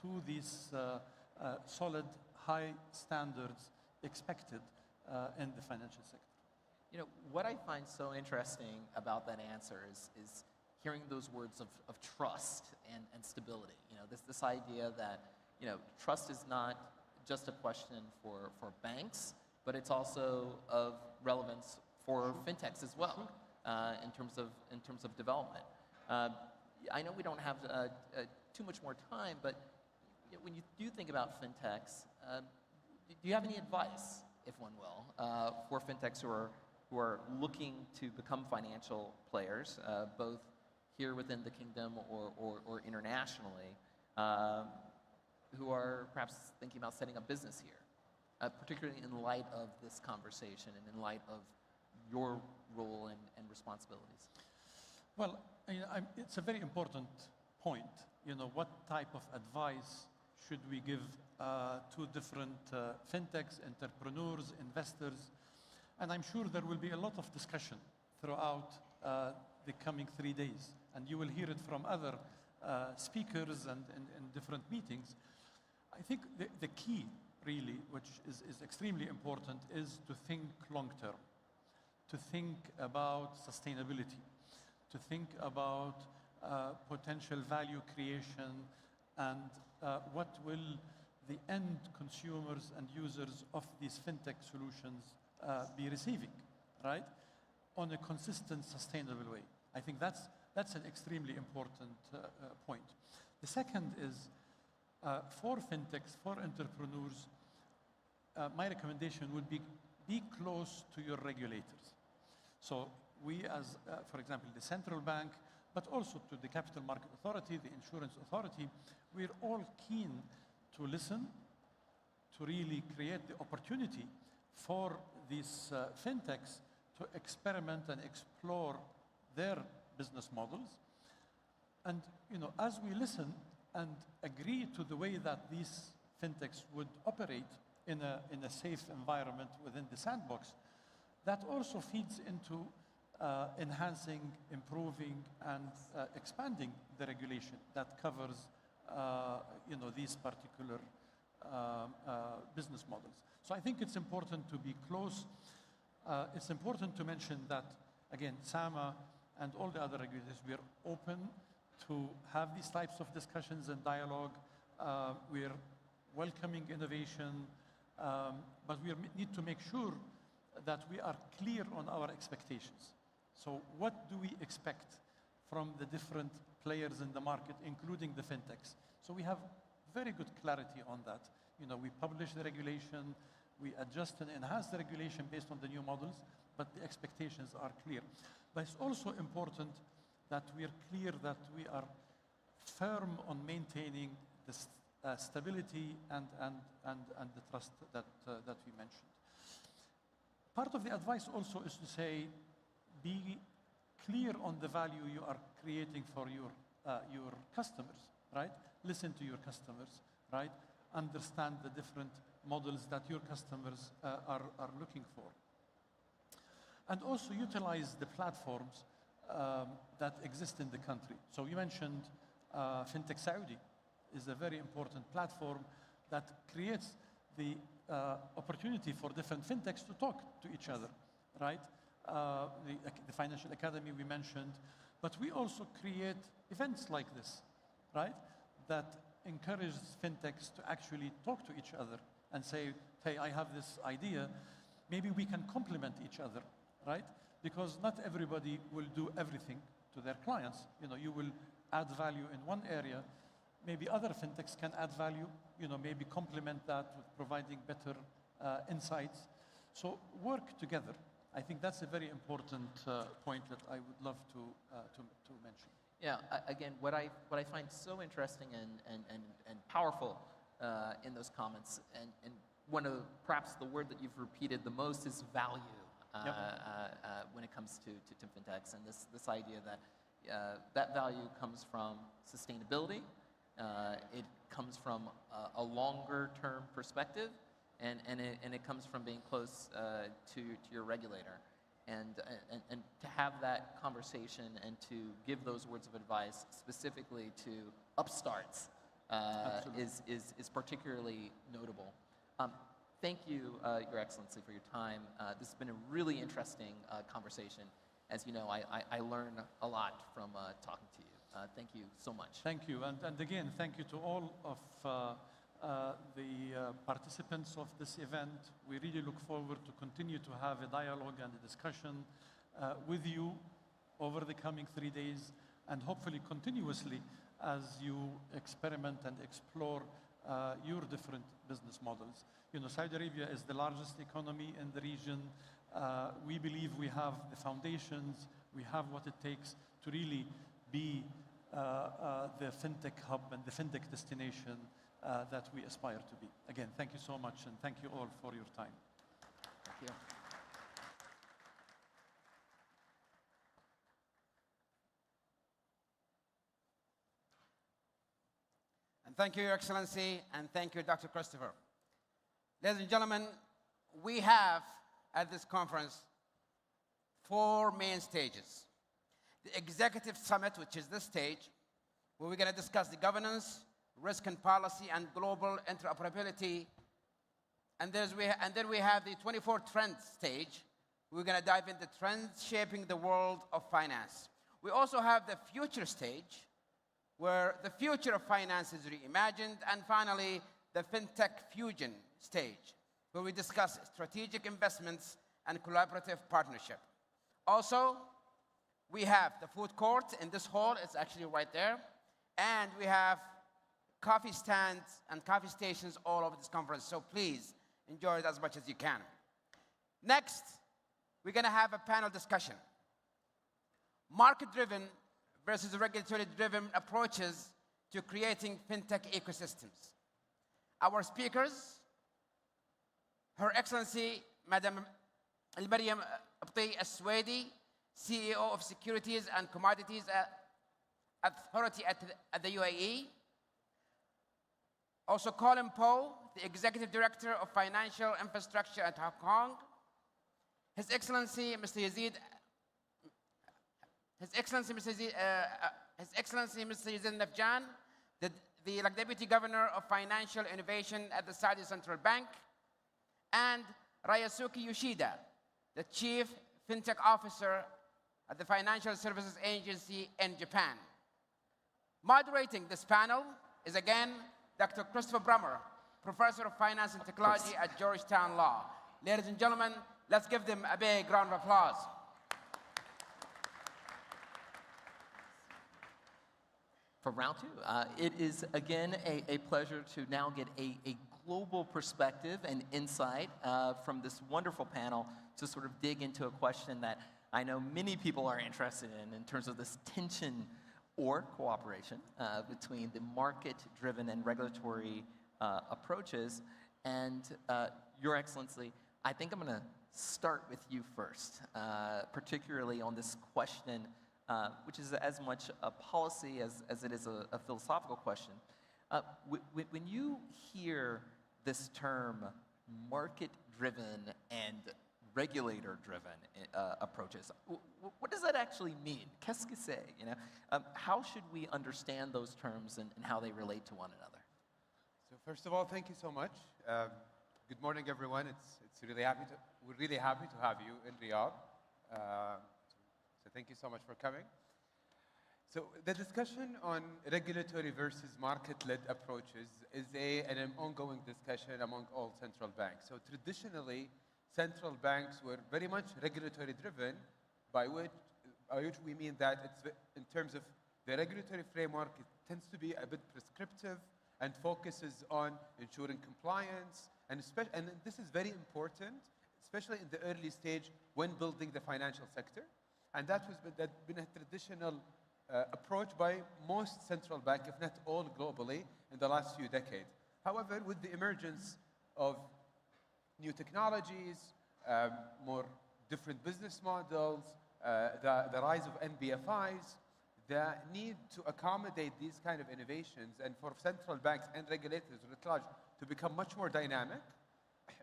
to these solid, high standards expected in the financial sector. What I find so interesting about that answer is hearing those words of trust and stability. This idea that trust is not just a question for banks, but it's also of relevance for fintechs as well, in terms of development. I know we don't have too much more time, but when you do think about fintechs, do you have any advice, if one will, for fintechs who are looking to become financial players, both here within the kingdom or internationally, who are perhaps thinking about setting up business here, particularly in light of this conversation and in light of your role and responsibilities? Well, it's a very important point. What type of advice should we give to different fintechs, entrepreneurs, investors? And I'm sure there will be a lot of discussion throughout the coming 3 days. And you will hear it from other speakers and in different meetings. I think the key, really, which is extremely important, is to think long term, to think about sustainability, to think about potential value creation and what will the end consumers and users of these fintech solutions be receiving, right? On a consistent, sustainable way. I think that's an extremely important point. The second is, for fintechs, for entrepreneurs, my recommendation would be close to your regulators. So we as, for example, the central bank, but also to the Capital Market Authority, the Insurance Authority, we're all keen to listen, to really create the opportunity for these fintechs to experiment and explore their business models. And as we listen and agree to the way that these fintechs would operate in a safe environment within the sandbox, that also feeds into enhancing, improving, and expanding the regulation that covers these particular business models. So I think it's important to be close. It's important to mention that, again, SAMA and all the other regulators, we are open to have these types of discussions and dialogue. We're welcoming innovation, but we need to make sure that we are clear on our expectations. So what do we expect from the different players in the market, including the fintechs? So we have very good clarity on that. We publish the regulation, we adjust and enhance the regulation based on the new models, but the expectations are clear. But it's also important that we are clear that we are firm on maintaining the stability and the trust that we mentioned. Part of the advice also is to say, be clear on the value you are creating for your customers, right? Listen to your customers, right? Understand the different models that your customers are looking for. And also utilize the platforms that exist in the country. So you mentioned Fintech Saudi is a very important platform that creates the opportunity for different fintechs to talk to each other, right? The Financial Academy we mentioned, but we also create events like this, right? That encourages fintechs to actually talk to each other and say, hey, I have this idea, maybe we can complement each other, right? Because not everybody will do everything to their clients. You know, you will add value in one area, maybe other fintechs can add value, you know, maybe complement that with providing better insights. So work together. I think that's a very important point that I would love to mention. Yeah, again, what I find so interesting and powerful in those comments, and one of perhaps the word that you've repeated the most is value when it comes to fintechs, and this idea that that value comes from sustainability, it comes from a longer term perspective, and it comes from being close to your regulator. And to have that conversation and to give those words of advice specifically to upstarts is particularly notable. Thank you, Your Excellency, for your time. This has been a really interesting conversation. As you know, I learn a lot from talking to you. Thank you so much. Thank you, and again, thank you to all of the participants of this event. We really look forward to continue to have a dialogue and a discussion with you over the coming 3 days, and hopefully continuously as you experiment and explore your different business models. You know, Saudi Arabia is the largest economy in the region. We believe we have the foundations, we have what it takes to really be the fintech hub and the fintech destination that we aspire to be. Again, thank you so much, and thank you all for your time. Thank you. And thank you, Your Excellency, and thank you, Dr. Christopher. Ladies and gentlemen, we have at this conference 4 main stages. The Executive Summit, which is this stage, where we're going to discuss the governance, risk and policy, and global interoperability. And then we have the 24 Trends stage. We're going to dive into trends shaping the world of finance. We also have the Future stage, where the future of finance is reimagined. And finally, the FinTech Fusion stage, where we discuss strategic investments and collaborative partnership. Also, we have the food court in this hall. It's actually right there. And we have coffee stands and coffee stations all over this conference. So please enjoy it as much as you can. Next, we're going to have a panel discussion. Market-driven versus regulatory-driven approaches to creating fintech ecosystems. Our speakers, Her Excellency, Madam Al-Maryam Abti Al-Swedi, CEO of Securities and Commodities Authority at the UAE. Also Colin Poe, the Executive Director of Financial Infrastructure at Hong Kong. His Excellency, Mr. Yazid Nafjan, the Deputy Governor of Financial Innovation at the Saudi Central Bank. And Ryasuke Yoshida, the Chief FinTech Officer at the Financial Services Agency in Japan. Moderating this panel is again Dr. Christopher Brummer, Professor of Finance and Technology at Georgetown Law. Ladies and gentlemen, let's give them a big round of applause. For round 2, it is again a pleasure to now get a global perspective and insight from this wonderful panel to sort of dig into a question that I know many people are interested in terms of this tension or cooperation between the market-driven and regulatory approaches. And Your Excellency, I think I'm going to start with you first, particularly on this question, which is as much a policy as it is a philosophical question. When you hear this term market-driven and regulator-driven approaches. What does that actually mean? Qu'est-ce que c'est? You know, how should we understand those terms and how they relate to one another? So first of all, thank you so much. Good morning, everyone. We're really happy to have you in Riyadh. So thank you so much for coming. So the discussion on regulatory versus market-led approaches is an ongoing discussion among all central banks. So traditionally, central banks were very much regulatory-driven, by which we mean that it's in terms of the regulatory framework, it tends to be a bit prescriptive and focuses on ensuring compliance, and this is very important, especially in the early stage when building the financial sector. And that's been a traditional approach by most central banks, if not all globally, in the last few decades. However, with the emergence of new technologies, more different business models, the rise of NBFIs, the need to accommodate these kind of innovations and for central banks and regulators at large to become much more dynamic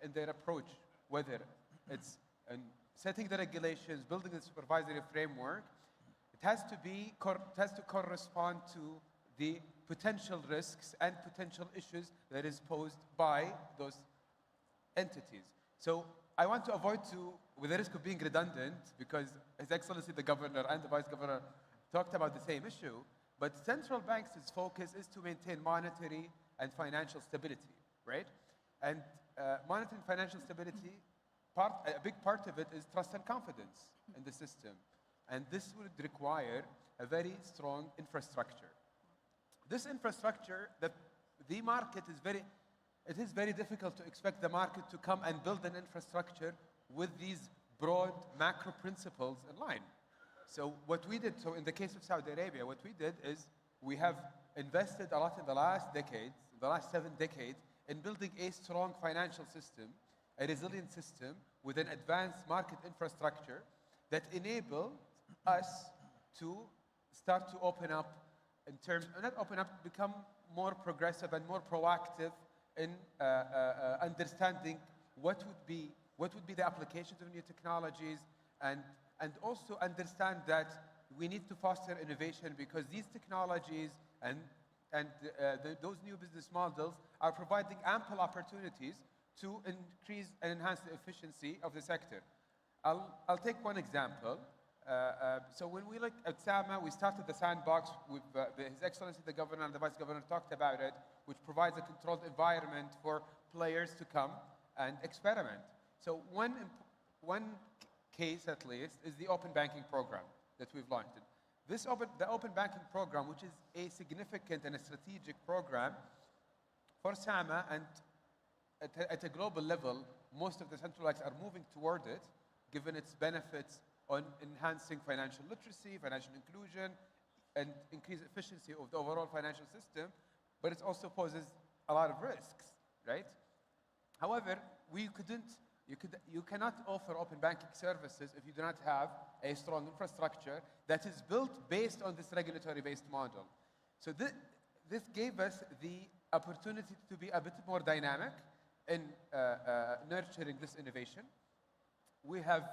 in their approach, whether it's in setting the regulations, building the supervisory framework, it has to correspond to the potential risks and potential issues that is posed by those entities. So I want to avoid with the risk of being redundant, because His Excellency the Governor and the Vice Governor talked about the same issue, but central banks' focus is to maintain monetary and financial stability, right? And monetary and financial stability, a big part of it is trust and confidence in the system. And this would require a very strong infrastructure. This infrastructure, the market it is very difficult to expect the market to come and build an infrastructure with these broad macro principles in line. So what we did, in the case of Saudi Arabia, what we did is we have invested a lot in the last 7 decades, in building a strong financial system, a resilient system with an advanced market infrastructure that enable us to start to become more progressive and more proactive in understanding what would be the applications of new technologies, and also understand that we need to foster innovation, because these technologies and those new business models are providing ample opportunities to increase and enhance the efficiency of the sector. I'll take one example. So when we look at SAMA, we started the sandbox with His Excellency the Governor and the Vice Governor talked about it, which provides a controlled environment for players to come and experiment. So one case, at least, is the open banking program that we've launched. The open banking program, which is a significant and a strategic program for SAMA, and at a global level, most of the central banks are moving toward it, given its benefits on enhancing financial literacy, financial inclusion, and increase efficiency of the overall financial system, but it also poses a lot of risks, right? However, you cannot offer open banking services if you do not have a strong infrastructure that is built based on this regulatory-based model. So this gave us the opportunity to be a bit more dynamic in nurturing this innovation. We have,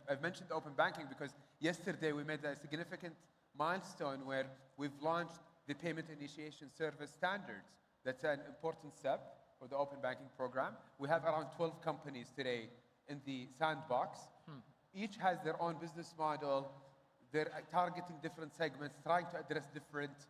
I've mentioned open banking because yesterday we made a significant milestone where we've launched the payment initiation service standards. That's an important step for the open banking program. We have around 12 companies today in the sandbox. Each has their own business model. They're targeting different segments, trying to address different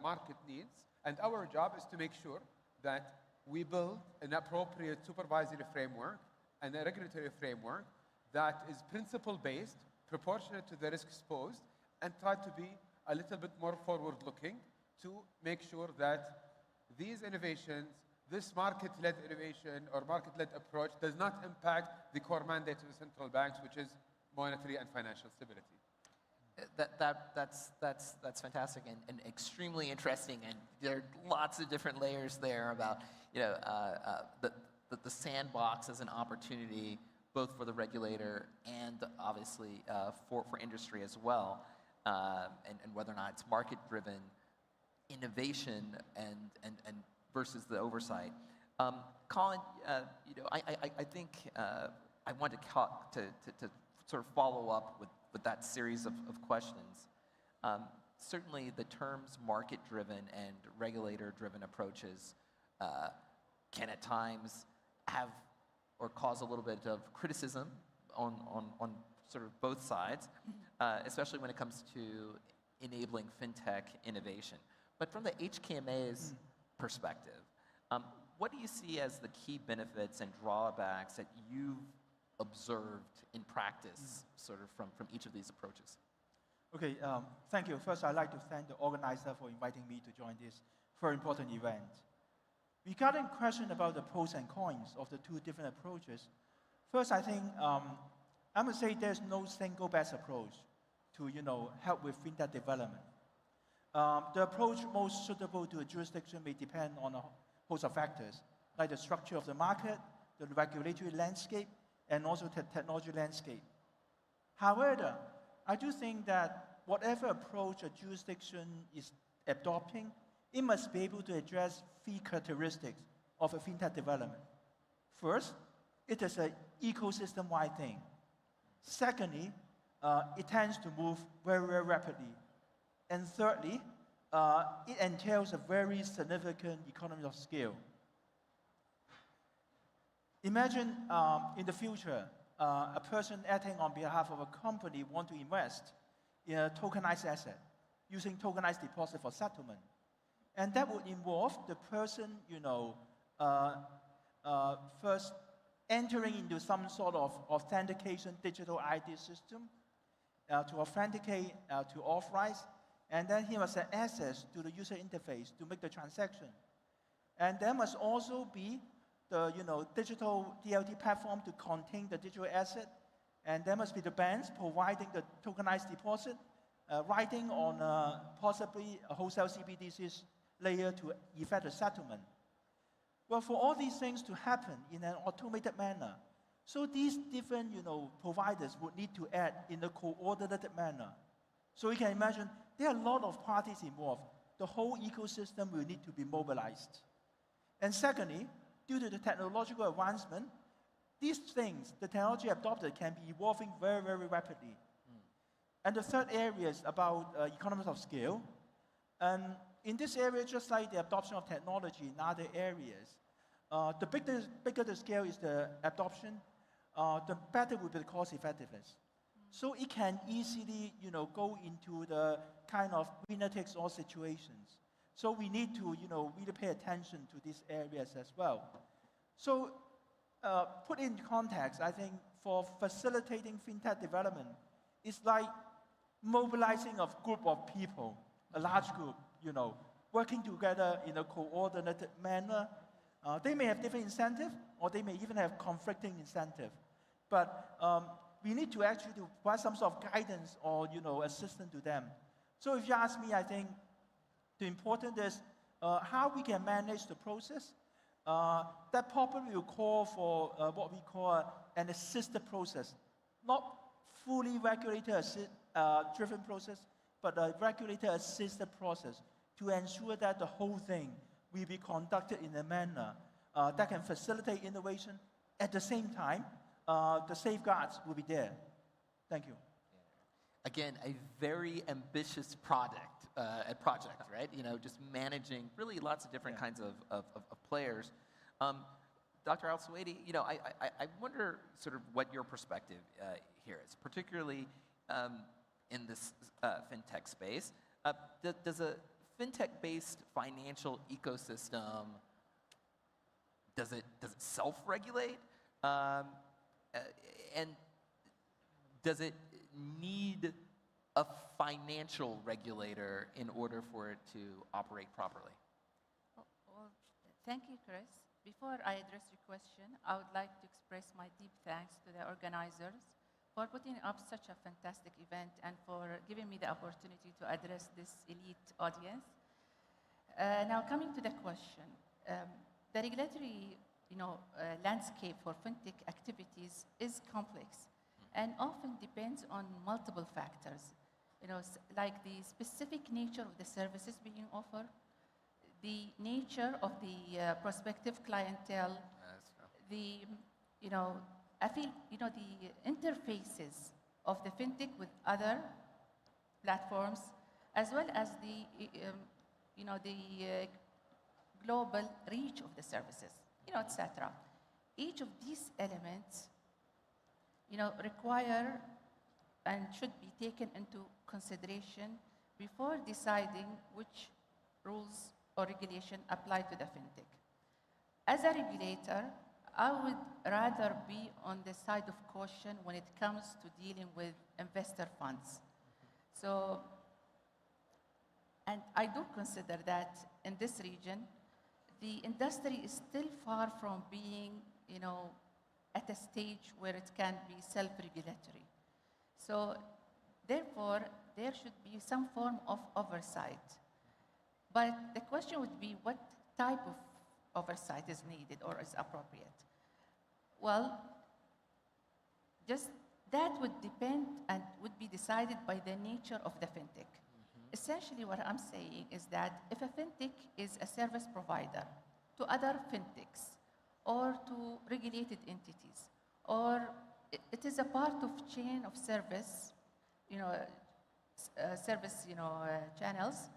market needs. And our job is to make sure that we build an appropriate supervisory framework and a regulatory framework that is principle-based, proportionate to the risks posed, and try to be a little bit more forward-looking to make sure that these innovations, this market-led innovation or market-led approach does not impact the core mandate of the central banks, which is monetary and financial stability. That's fantastic and extremely interesting, and there are lots of different layers there about the sandbox as an opportunity both for the regulator and obviously for industry as well, and whether or not it's market-driven innovation and versus the oversight. Colin, I think I want to sort of follow up with that series of questions. Certainly, the terms market-driven and regulator-driven approaches can at times have or cause a little bit of criticism on sort of both sides, especially when it comes to enabling fintech innovation. But from the HKMA's perspective, what do you see as the key benefits and drawbacks that you've observed in practice, sort of from each of these approaches? Okay, thank you. First, I'd like to thank the organizer for inviting me to join this very important event. Regarding question about the pros and cons of the two different approaches, first, I think I would say there's no single best approach to help with fintech development. The approach most suitable to a jurisdiction may depend on a host of factors, like the structure of the market, the regulatory landscape, and also the technology landscape. However, I do think that whatever approach a jurisdiction is adopting, it must be able to address three characteristics of a fintech development. First, it is an ecosystem-wide thing. Secondly, it tends to move very, very rapidly. And thirdly, it entails a very significant economy of scale. Imagine in the future, a person acting on behalf of a company want to invest in a tokenized asset using tokenized deposit for settlement. And that would involve the person, first entering into some sort of authentication digital ID system to authenticate, to authorize, and then he must have access to the user interface to make the transaction. And there must also be the digital DLT platform to contain the digital asset, and there must be the banks providing the tokenized deposit, riding on possibly a wholesale CBDC's layer to effect a settlement. Well, for all these things to happen in an automated manner, so these different providers would need to act in a coordinated manner. So you can imagine there are a lot of parties involved. The whole ecosystem will need to be mobilized. And secondly, due to the technological advancement, these things, the technology adopted, can be evolving very, very rapidly. And the third area is about economies of scale. And in this area, just like the adoption of technology in other areas, the bigger the scale is the adoption, the better will be the cost effectiveness. So it can easily, go into the kind of winner-takes-all situations. So we need to, really pay attention to these areas as well. So, put in context, I think for facilitating fintech development, it's like mobilizing a group of people, a large group, working together in a coordinated manner. They may have different incentives, or they may even have conflicting incentives. But we need to actually provide some sort of guidance or assistance to them. So if you ask me, I think the important is how we can manage the process. That probably will call for what we call an assisted process, not fully regulator-driven process, but a regulator-assisted process to ensure that the whole thing will be conducted in a manner that can facilitate innovation. At the same time, the safeguards will be there. Thank you. Again, a very ambitious project, right? Just managing really lots of different kinds of players. Dr. Al-Suwaidi, I wonder sort of what your perspective here is, particularly in this fintech space. Does a fintech-based financial ecosystem, does it self-regulate? And does it need a financial regulator in order for it to operate properly? Well, thank you, Chris. Before I address your question, I would like to express my deep thanks to the organizers for putting up such a fantastic event and for giving me the opportunity to address this elite audience. Now, coming to the question, the regulatory landscape for fintech activities is complex and often depends on multiple factors, like the specific nature of the services being offered, the nature of the prospective clientele, the, I feel, the interfaces of the fintech with other platforms, as well as the, the global reach of the services, etc. Each of these elements, require and should be taken into consideration before deciding which rules or regulation apply to the fintech. As a regulator, I would rather be on the side of caution when it comes to dealing with investor funds. So, and I do consider that in this region, the industry is still far from being, at a stage where it can be self-regulatory. So, therefore, there should be some form of oversight. But the question would be, what type of oversight is needed or is appropriate? Well, just that would depend and would be decided by the nature of the fintech. Essentially, what I'm saying is that if a fintech is a service provider to other fintechs or to regulated entities, or it is a part of chain of service, channels,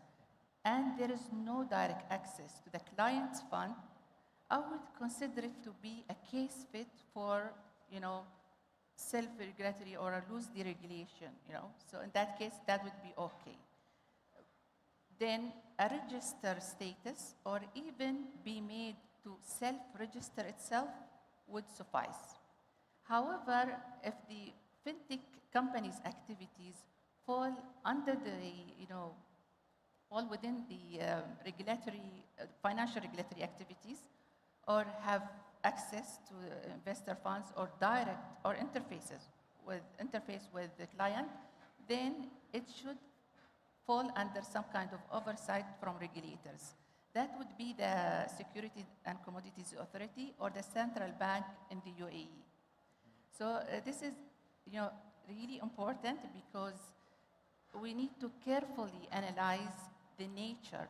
and there is no direct access to the client's fund, I would consider it to be a case fit for, self-regulatory or a loose deregulation, So in that case, that would be okay. Then a register status or even be made to self-register itself would suffice. However, if the fintech company's activities fall under the, fall within the financial regulatory activities, or have access to investor funds or direct or interface with the client, then it should fall under some kind of oversight from regulators. That would be the Security and Commodities Authority or the central bank in the UAE. So this is, really important because we need to carefully analyze the nature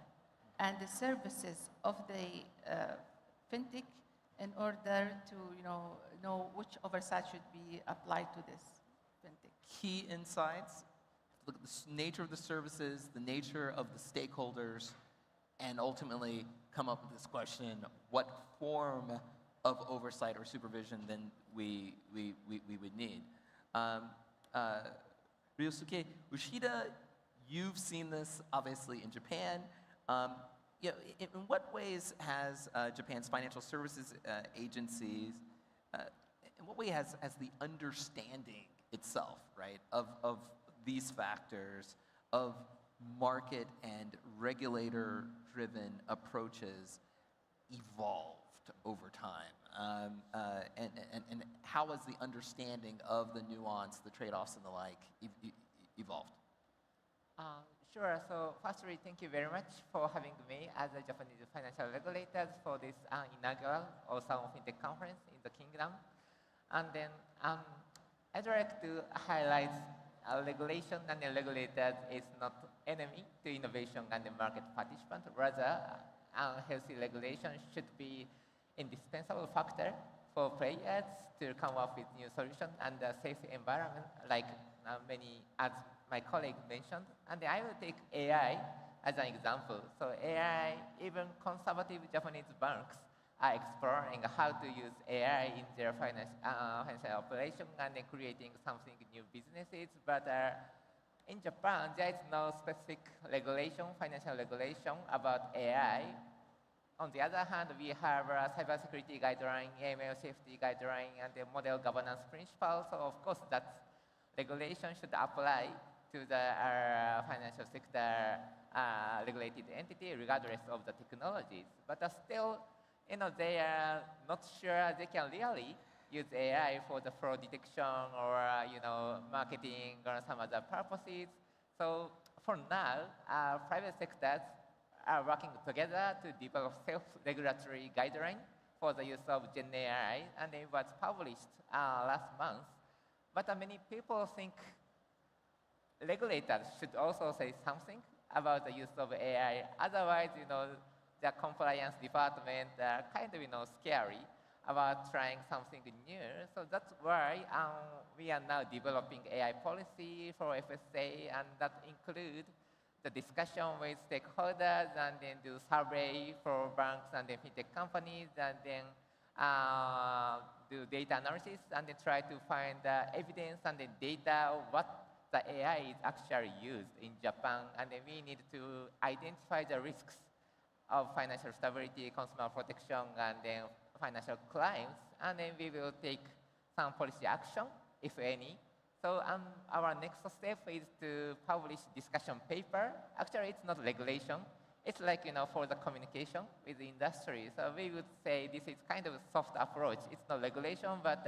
and the services of the fintech in order to, know which oversight should be applied to this fintech. Key insights, look at the nature of the services, the nature of the stakeholders, and ultimately come up with this question, what form of oversight or supervision then we would need. Ryosuke, Ushida, you've seen this obviously in Japan. In what ways has Japan's financial services agencies, in what way has the understanding itself, right, of these factors, of market and regulator-driven approaches evolved over time? And how has the understanding of the nuance, the trade-offs and the like evolved? Sure. So firstly, thank you very much for having me as a Japanese financial regulators for this inaugural Osama FinTech conference in the kingdom. And then I'd like to highlight regulation and the regulators is not enemy to innovation and the market participant. Rather, healthy regulation should be indispensable factor for players to come up with new solutions and a safe environment, like many as my colleague mentioned. And I will take AI as an example. So AI, even conservative Japanese banks are exploring how to use AI in their financial operation and then creating something new businesses. But in Japan, there is no specific regulation, financial regulation about AI. On the other hand, we have a cybersecurity guideline, AML safety guideline, and the model governance principles. So of course, that regulation should apply to the financial sector regulated entity, regardless of the technologies. But still, they are not sure they can really use AI for the fraud detection or marketing or some other purposes. So for now, private sectors are working together to develop self-regulatory guidelines for the use of Gen AI, and it was published last month. But many people think regulators should also say something about the use of AI. Otherwise, the compliance department are kind of, scary about trying something new. So that's why we are now developing AI policy for FSA, and that includes the discussion with stakeholders, and then do survey for banks and then fintech companies, and then do data analysis, and then try to find the evidence and the data of what the AI is actually used in Japan. And then we need to identify the risks of financial stability, consumer protection, and then financial crimes, and then we will take some policy action, if any. So our next step is to publish discussion paper. Actually, it's not regulation. It's like, for the communication with the industry. So we would say this is kind of a soft approach. It's not regulation, but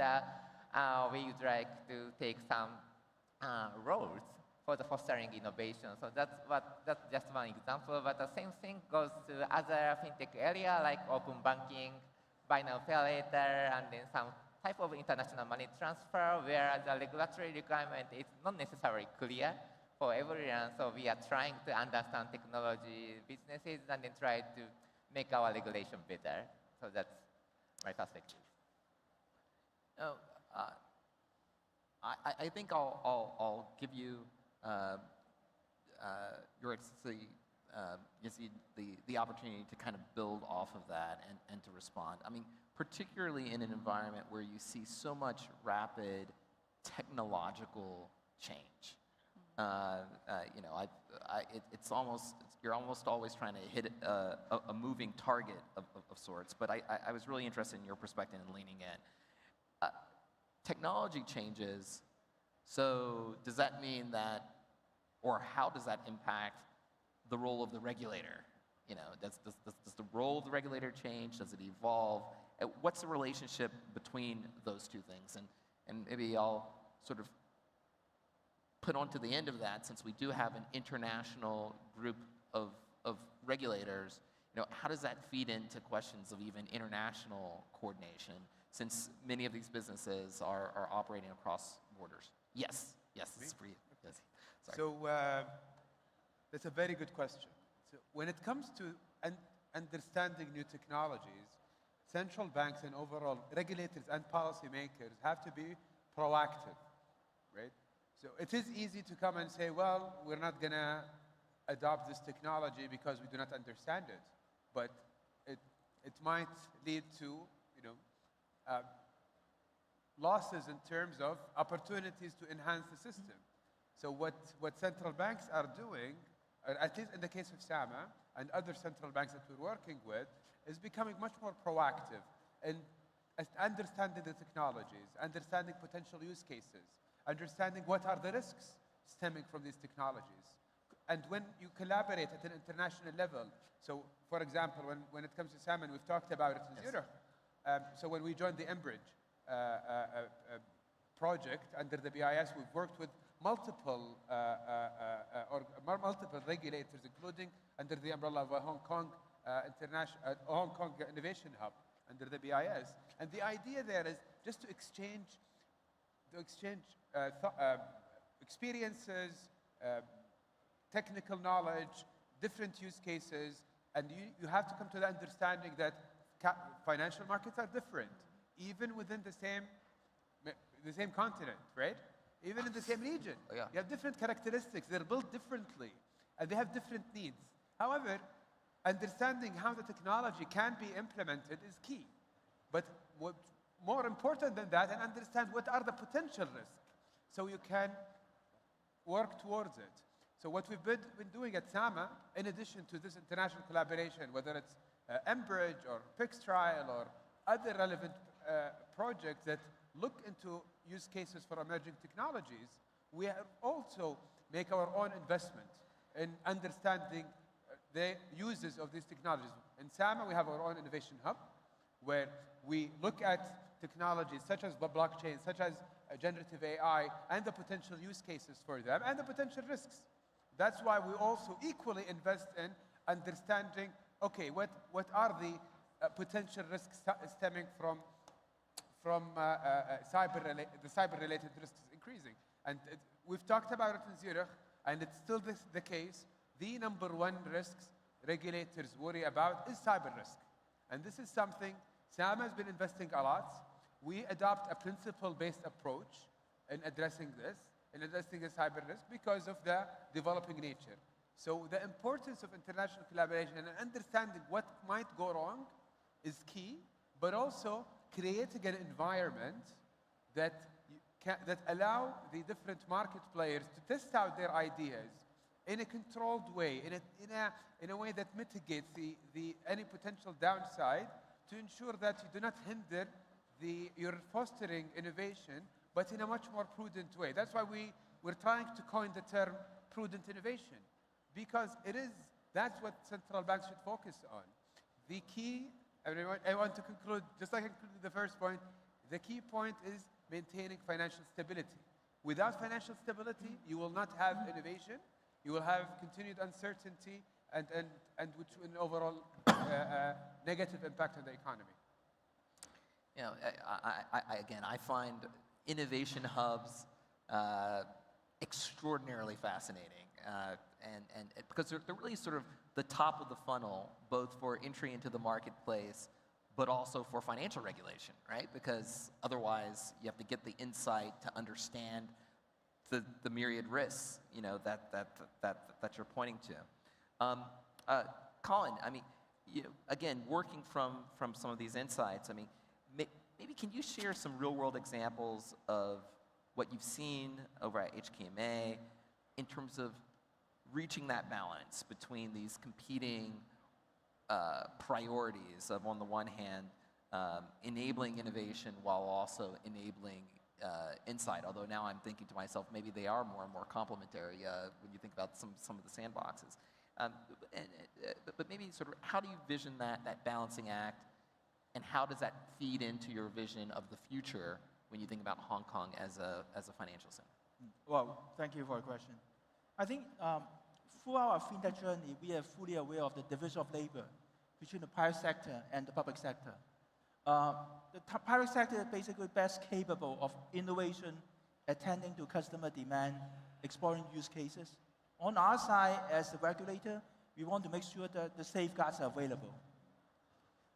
we would like to take some roles for the fostering innovation. So that's just one example, but the same thing goes to other fintech area like open banking, buy now, pay later, and then some type of international money transfer where the regulatory requirement is not necessarily clear for everyone. So we are trying to understand technology businesses and then try to make our regulation better. So that's my perspective. I think I'll give you Your Excellency the opportunity to kind of build off of that and to respond. I mean, particularly in an environment where you see so much rapid technological change. You're almost always trying to hit a moving target of sorts. But I was really interested in your perspective and leaning in. Technology changes. So does that mean that, or how does that impact the role of the regulator? Does the role of the regulator change? Does it evolve? What's the relationship between those two things? And maybe I'll sort of put onto the end of that, since we do have an international group of regulators, how does that feed into questions of even international coordination, since many of these businesses are operating across borders? Yes, it's for you. Yes. Sorry. So that's a very good question. So when it comes to understanding new technologies, central banks and overall regulators and policymakers have to be proactive, right? So it is easy to come and say, well, we're not going to adopt this technology because we do not understand it. But it might lead to, losses in terms of opportunities to enhance the system. So what central banks are doing, or at least in the case of SAMA and other central banks that we're working with, is becoming much more proactive in understanding the technologies, understanding potential use cases, understanding what are the risks stemming from these technologies. And when you collaborate at an international level, so for example, when it comes to SAMA, and we've talked about it in Zurich, so when we joined the Enbridge project under the BIS, we've worked with multiple regulators, including under the umbrella of a Hong Kong Innovation Hub under the BIS. And the idea there is just to exchange experiences, technical knowledge, different use cases, and you have to come to the understanding that financial markets are different, even within the same continent, right? Even in the same region. Yeah. You have different characteristics. They're built differently, and they have different needs. However, understanding how the technology can be implemented is key. But what's more important than that, and understand what are the potential risks, so you can work towards it. So what we've been doing at SAMA, in addition to this international collaboration, whether it's Enbridge or PICS Trial or other relevant projects that look into use cases for emerging technologies, we have also make our own investment in understanding the uses of these technologies. In SAMA, we have our own innovation hub, where we look at technologies such as the blockchain, such as generative AI, and the potential use cases for them, and the potential risks. That's why we also equally invest in understanding, okay, what are the potential risks stemming from the cyber-related risks increasing. And we've talked about it in Zurich, and it's still the case. The number one risks regulators worry about is cyber risk. And this is something Sam has been investing a lot. We adopt a principle-based approach in addressing this, in addressing the cyber risk because of the developing nature. So the importance of international collaboration and understanding what might go wrong is key, but also creating an environment that allow the different market players to test out their ideas in a controlled way, in a way that mitigates any potential downside, to ensure that you do not hinder you're fostering innovation, but in a much more prudent way. That's why we're trying to coin the term prudent innovation, because that's what central banks should focus on. The key, I want to conclude, just like I concluded the first point, the key point is maintaining financial stability. Without financial stability, you will not have innovation, you will have continued uncertainty, and which will overall negative impact on the economy. You know, I find innovation hubs extraordinarily fascinating, and because they're really sort of the top of the funnel, both for entry into the marketplace, but also for financial regulation, right? Because otherwise, you have to get the insight to understand the myriad risks, you know, that you're pointing to. Colin, I mean, again, working from some of these insights, I mean, maybe can you share some real-world examples of what you've seen over at HKMA in terms of reaching that balance between these competing priorities of, on the one hand, enabling innovation while also enabling insight, although now I'm thinking to myself, maybe they are more and more complementary when you think about some of the sandboxes. But maybe sort of how do you vision that balancing act, and how does that feed into your vision of the future when you think about Hong Kong as a financial center? Well, thank you for your question. I think through our fintech journey, we are fully aware of the division of labor between the private sector and the public sector. The private sector is basically best capable of innovation, attending to customer demand, exploring use cases. On our side, as the regulator, we want to make sure that the safeguards are available.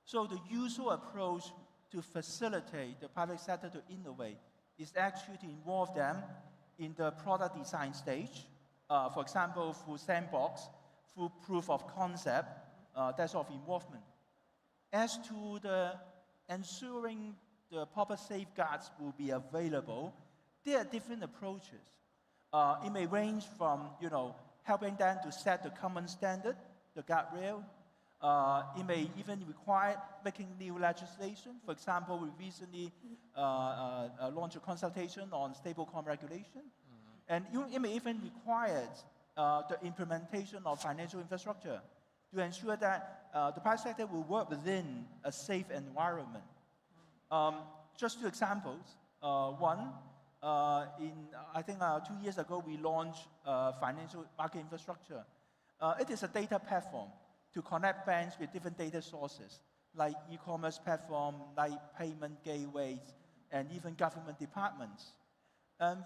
So the usual approach to facilitate the private sector to innovate is actually to involve them in the product design stage, for example, through sandbox, through proof of concept, that sort of involvement. As to the ensuring the proper safeguards will be available, there are different approaches. It may range from, helping them to set the common standard, the guardrail. It may even require making new legislation. For example, we recently launched a consultation on stablecoin regulation. And it may even require the implementation of financial infrastructure to ensure that the private sector will work within a safe environment. Just two examples. One, I think 2 years ago, we launched financial market infrastructure. It is a data platform to connect banks with different data sources, like e-commerce platform, like payment gateways, and even government departments.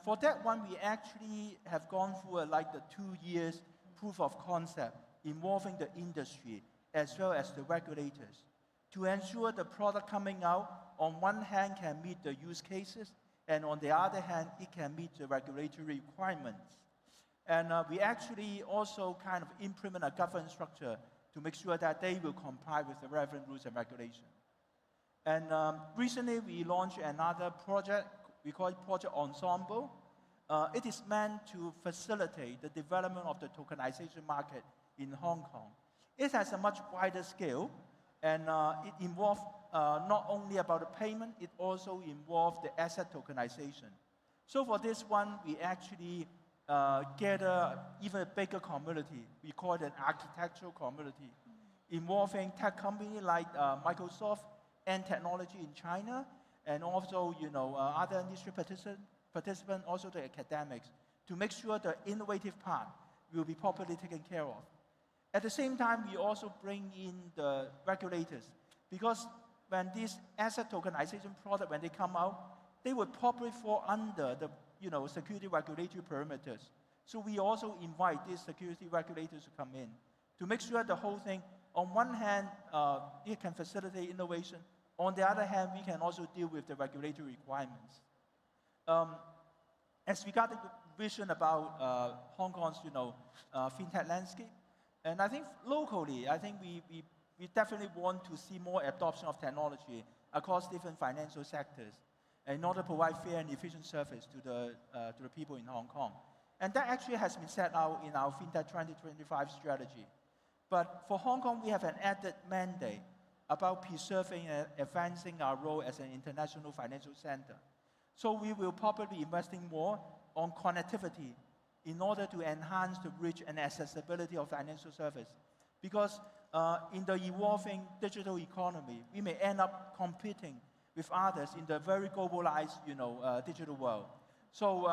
For that one, we actually have gone through the 2 years proof of concept involving the industry as well as the regulators to ensure the product coming out, on one hand, can meet the use cases, and on the other hand, it can meet the regulatory requirements. And we actually also kind of implement a governance structure to make sure that they will comply with the relevant rules and regulations. And recently, we launched another project. We call it Project Ensemble. It is meant to facilitate the development of the tokenization market in Hong Kong. It has a much wider scale, and it involves not only about the payment, it also involves the asset tokenization. So for this one, we actually gather even a bigger community. We call it an architectural community, involving tech companies like Microsoft and technology in China, and also other industry participants, also the academics, to make sure the innovative part will be properly taken care of. At the same time, we also bring in the regulators, because when these asset tokenization products, when they come out, they will probably fall under the security regulatory parameters. So we also invite these security regulators to come in to make sure the whole thing, on one hand, it can facilitate innovation. On the other hand, we can also deal with the regulatory requirements. As regarding the vision about Hong Kong's, fintech landscape, and I think locally, I think we definitely want to see more adoption of technology across different financial sectors in order to provide fair and efficient service to the people in Hong Kong. And that actually has been set out in our FinTech 2025 strategy. But for Hong Kong, we have an added mandate about preserving and advancing our role as an international financial center. So we will probably be investing more on connectivity in order to enhance the reach and accessibility of financial service. Because in the evolving digital economy, we may end up competing with others in the very globalized, digital world. So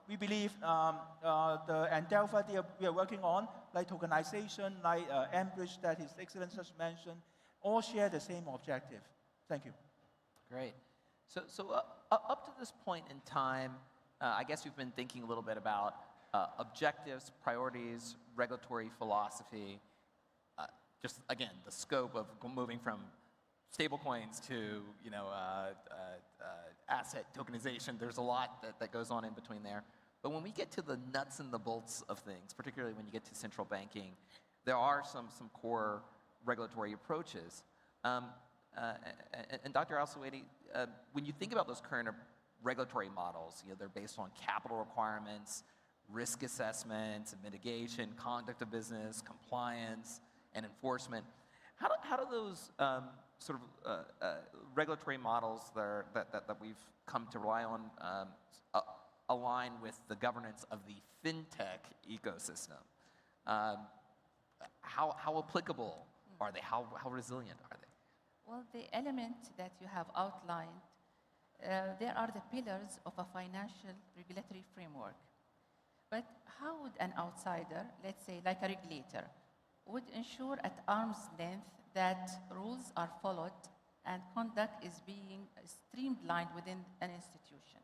we believe the endeavor we are working on, like tokenization, like Ambridge that His Excellency just mentioned, all share the same objective. Thank you. Great. So up to this point in time, I guess we've been thinking a little bit about objectives, priorities, regulatory philosophy, just again, the scope of moving from stablecoins to asset tokenization. There's a lot that goes on in between there. But when we get to the nuts and the bolts of things, particularly when you get to central banking, there are some core regulatory approaches. And Dr. Al-Suwaidi, when you think about those current regulatory models, they're based on capital requirements, risk assessment, mitigation, conduct of business, compliance, and enforcement. How do those regulatory models that we've come to rely on align with the governance of the fintech ecosystem? How applicable are they? How resilient are they? Well, the element that you have outlined, there are the pillars of a financial regulatory framework. But how would an outsider, let's say like a regulator, would ensure at arm's length that rules are followed and conduct is being streamlined within an institution?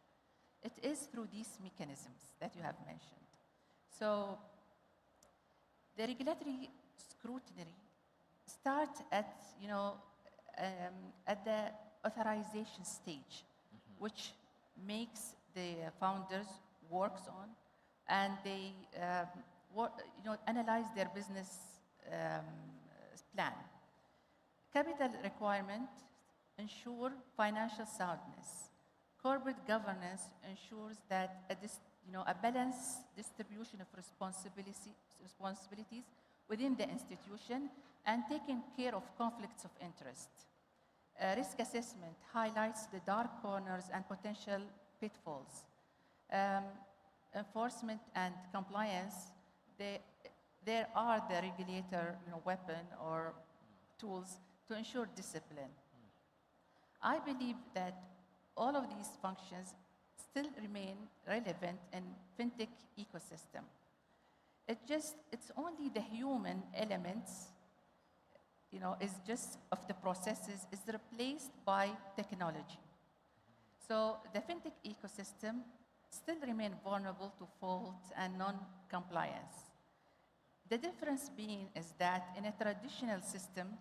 It is through these mechanisms that you have mentioned. So the regulatory scrutiny starts at the authorization stage, which makes the founders works on, and they analyze their business plan. Capital requirements ensure financial soundness. Corporate governance ensures that a balanced distribution of responsibilities within the institution and taking care of conflicts of interest. Risk assessment highlights the dark corners and potential pitfalls. Enforcement and compliance, there are the regulator weapon or tools to ensure discipline. I believe that all of these functions still remain relevant in fintech ecosystem. It's only the human elements, of the processes is replaced by technology. So the fintech ecosystem still remain vulnerable to fault and non-compliance. The difference being is that in a traditional system,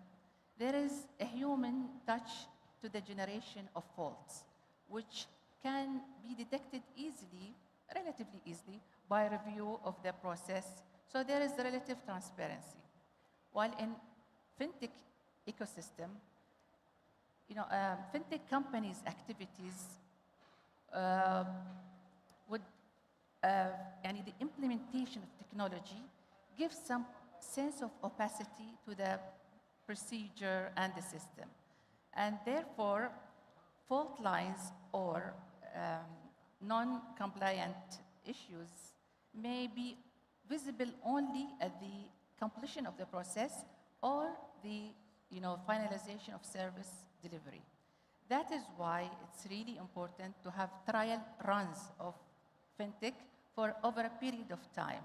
there is a human touch to the generation of faults, which can be detected easily, relatively easily, by review of the process. So there is relative transparency. While in fintech ecosystem, fintech companies' activities the implementation of technology gives some sense of opacity to the procedure and the system. And therefore, fault lines or non-compliant issues may be visible only at the completion of the process or the finalization of service delivery. That is why it's really important to have trial runs of fintech for over a period of time,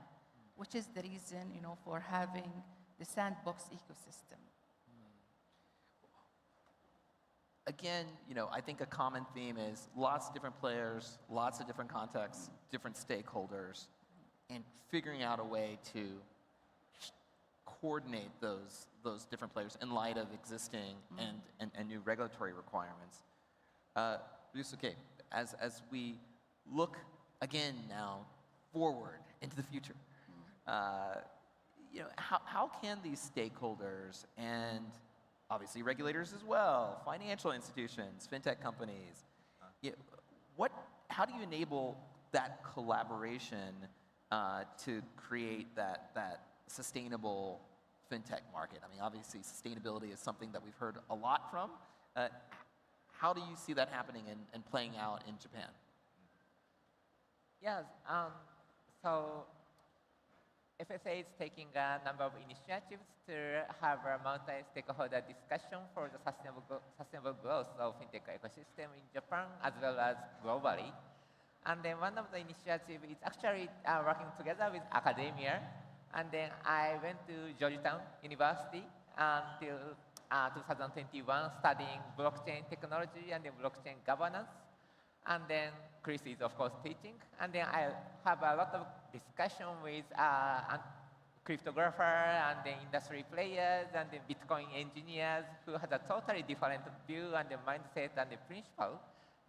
which is the reason for having the sandbox ecosystem. Again, I think a common theme is lots of different players, lots of different contexts, different stakeholders, and figuring out a way to coordinate those different players in light of existing and new regulatory requirements. Yusuke, as we look again now forward into the future, how can these stakeholders and obviously regulators as well, financial institutions, fintech companies, how do you enable that collaboration to create that sustainable fintech market? I mean, obviously sustainability is something that we've heard a lot from. How do you see that happening and playing out in Japan? Yes, so FSA is taking a number of initiatives to have a multi-stakeholder discussion for the sustainable growth of fintech ecosystem in Japan as well as globally. And then one of the initiatives is actually working together with academia. And then I went to Georgetown University until 2021 studying blockchain technology and then blockchain governance. And then Chris is, of course, teaching. And then I have a lot of discussion with cryptographer and the industry players and the Bitcoin engineers who has a totally different view and the mindset and the principle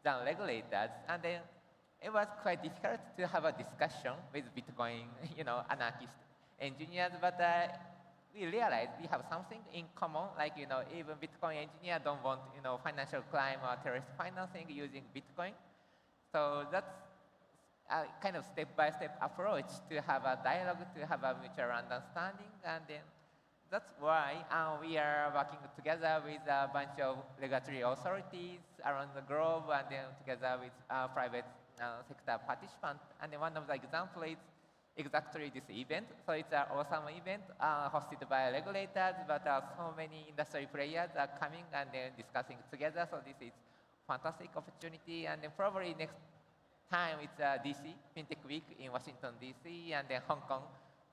than regulators. And then it was quite difficult to have a discussion with Bitcoin, anarchist engineers. But we realized we have something in common, like, even Bitcoin engineers don't want, financial crime or terrorist financing using Bitcoin. So that's a kind of step-by-step approach to have a dialogue, to have a mutual understanding. And then that's why we are working together with a bunch of regulatory authorities around the globe and then together with private sector participants. And then one of the examples is exactly this event. So it's an awesome event hosted by regulators, but so many industry players are coming and they're discussing together. So this is fantastic opportunity. And then probably next time it's DC, Fintech Week in Washington, DC, and then Hong Kong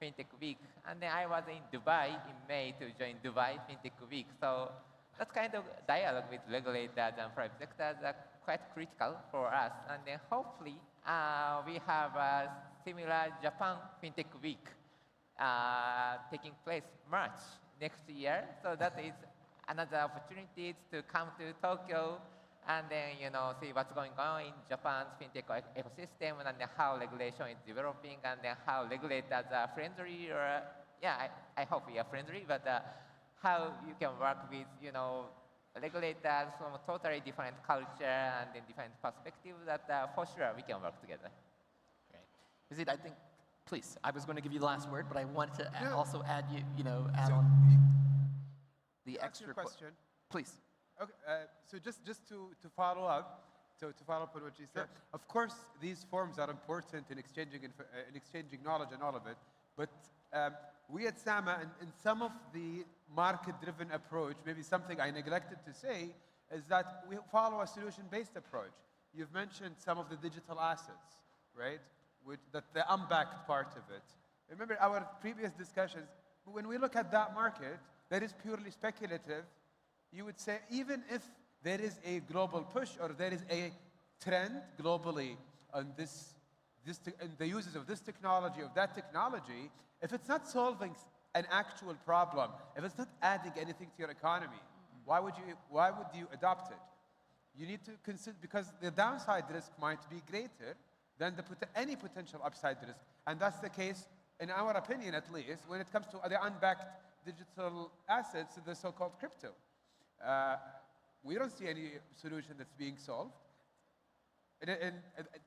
Fintech Week. And then I was in Dubai in May to join Dubai Fintech Week. So that kind of dialogue with regulators and private sectors are quite critical for us. And then hopefully we have a similar Japan Fintech Week taking place March next year. So that is another opportunity to come to Tokyo and then, see what's going on in Japan's fintech ecosystem and then how regulation is developing and then how regulators are friendly or, I hope we are friendly, but how you can work with, regulators from a totally different culture and then different perspectives that for sure we can work together. Great. I think, please, I was going to give you the last word, but I wanted to also add add So on the ask extra your question. Please. Okay, so just to follow up, on what you said. Of course, these forums are important in exchanging knowledge and all of it. But we at SAMA, in some of the market-driven approach, maybe something I neglected to say, is that we follow a solution-based approach. You've mentioned some of the digital assets, right? The unbacked part of it. Remember our previous discussions, when we look at that market, that is purely speculative. You would say, even if there is a global push or there is a trend globally on the uses of this technology, of that technology, if it's not solving an actual problem, if it's not adding anything to your economy, why would you adopt it? You need to consider, because the downside risk might be greater than any potential upside risk. And that's the case, in our opinion at least, when it comes to the unbacked digital assets, the so-called crypto. We don't see any solution that's being solved. It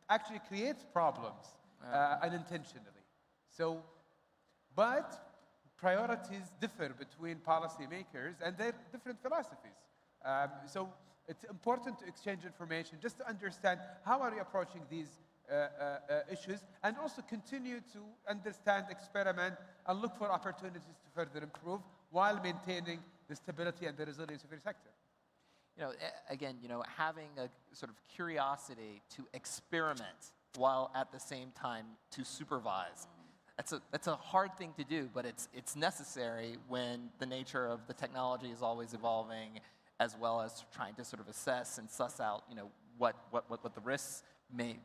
actually creates problems unintentionally. So, but priorities differ between policymakers and their different philosophies. So it's important to exchange information just to understand how are you approaching these issues and also continue to understand, experiment, and look for opportunities to further improve while maintaining the stability and the resilience of your sector. Again, having a sort of curiosity to experiment while at the same time to supervise. That's a hard thing to do, but it's necessary when the nature of the technology is always evolving, as well as trying to sort of assess and suss out, what the risks may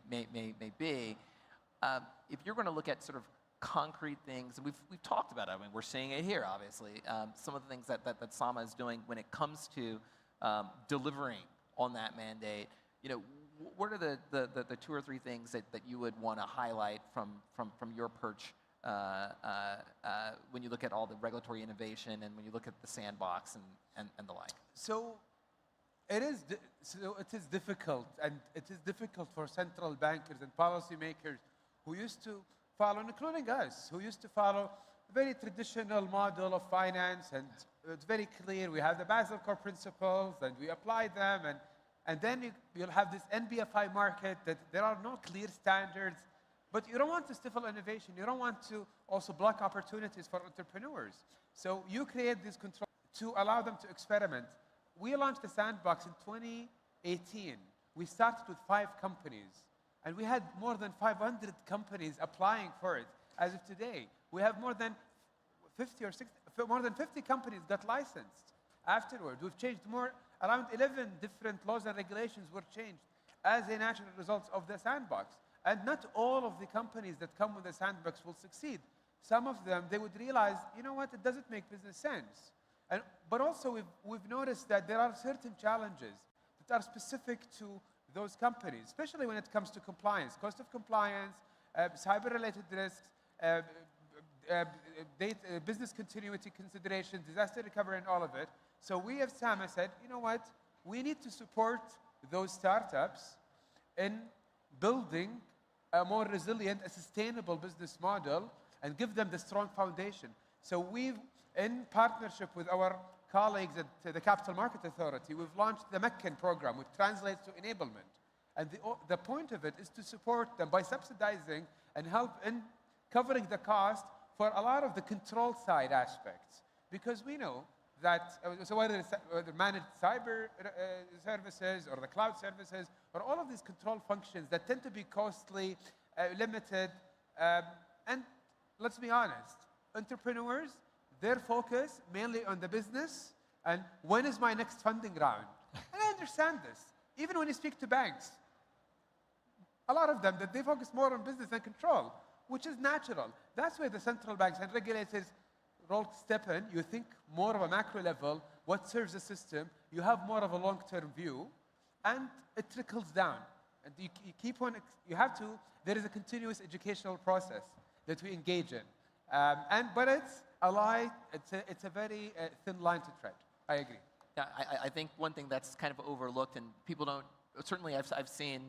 be. If you're going to look at sort of concrete things, and we've talked about it. I mean, we're seeing it here, obviously. Some of the things that Sama is doing when it comes to delivering on that mandate. You know, what are the 2 or 3 things that you would want to highlight from your perch when you look at all the regulatory innovation and when you look at the sandbox and the like? So it is difficult, and it is difficult for central bankers and policymakers who used to follow, including us, who used to follow a very traditional model of finance, and it's very clear. We have the Basel Core principles, and we apply them, and then you'll have this NBFI market that there are no clear standards, but you don't want to stifle innovation. You don't want to also block opportunities for entrepreneurs. So you create these controls to allow them to experiment. We launched the sandbox in 2018. We started with 5 companies, and we had more than 500 companies applying for it. As of today, we have more than 50 companies got licensed. Afterwards, we've changed around 11 different laws and regulations were changed as a natural result of the sandbox. And not all of the companies that come with the sandbox will succeed. Some of them, they would realize, you know what, it doesn't make business sense. But also, we've noticed that there are certain challenges that are specific to those companies, especially when it comes to compliance, cost of compliance, cyber-related risks, business continuity considerations, disaster recovery, and all of it. So we at SAMA said, you know what, we need to support those startups in building a more resilient, a sustainable business model and give them the strong foundation. So we've, in partnership with our colleagues at the Capital Market Authority, we've launched the MECCAN program, which translates to enablement. And the point of it is to support them by subsidizing and help in covering the cost for a lot of the control side aspects. Because we know that, so whether it's managed cyber services or the cloud services, or all of these control functions that tend to be costly, limited, and let's be honest, entrepreneurs, their focus mainly on the business and when is my next funding round? And I understand this. Even when you speak to banks, a lot of them, that they focus more on business than control, which is natural. That's where the central banks and regulators step in. You think more of a macro level, what serves the system, you have more of a long-term view, and it trickles down. And you keep on, you have to, there is a continuous educational process that we engage in. But it's a line, it's a very thin line to tread. I agree. Yeah, I think one thing that's kind of overlooked, and people don't, certainly I've seen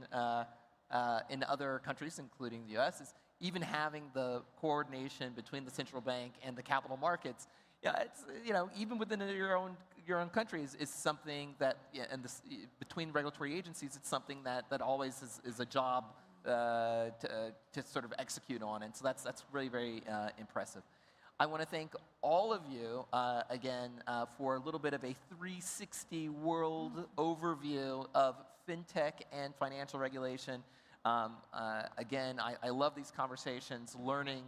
in other countries, including the US, is even having the coordination between the central bank and the capital markets. Yeah, it's, you know, even within your own countries is something that, yeah, and this, between regulatory agencies, it's something that always is a job to sort of execute on, and so that's really very impressive. I want to thank all of you again for a little bit of a 360 world overview of fintech and financial regulation. Again, I love these conversations, learning,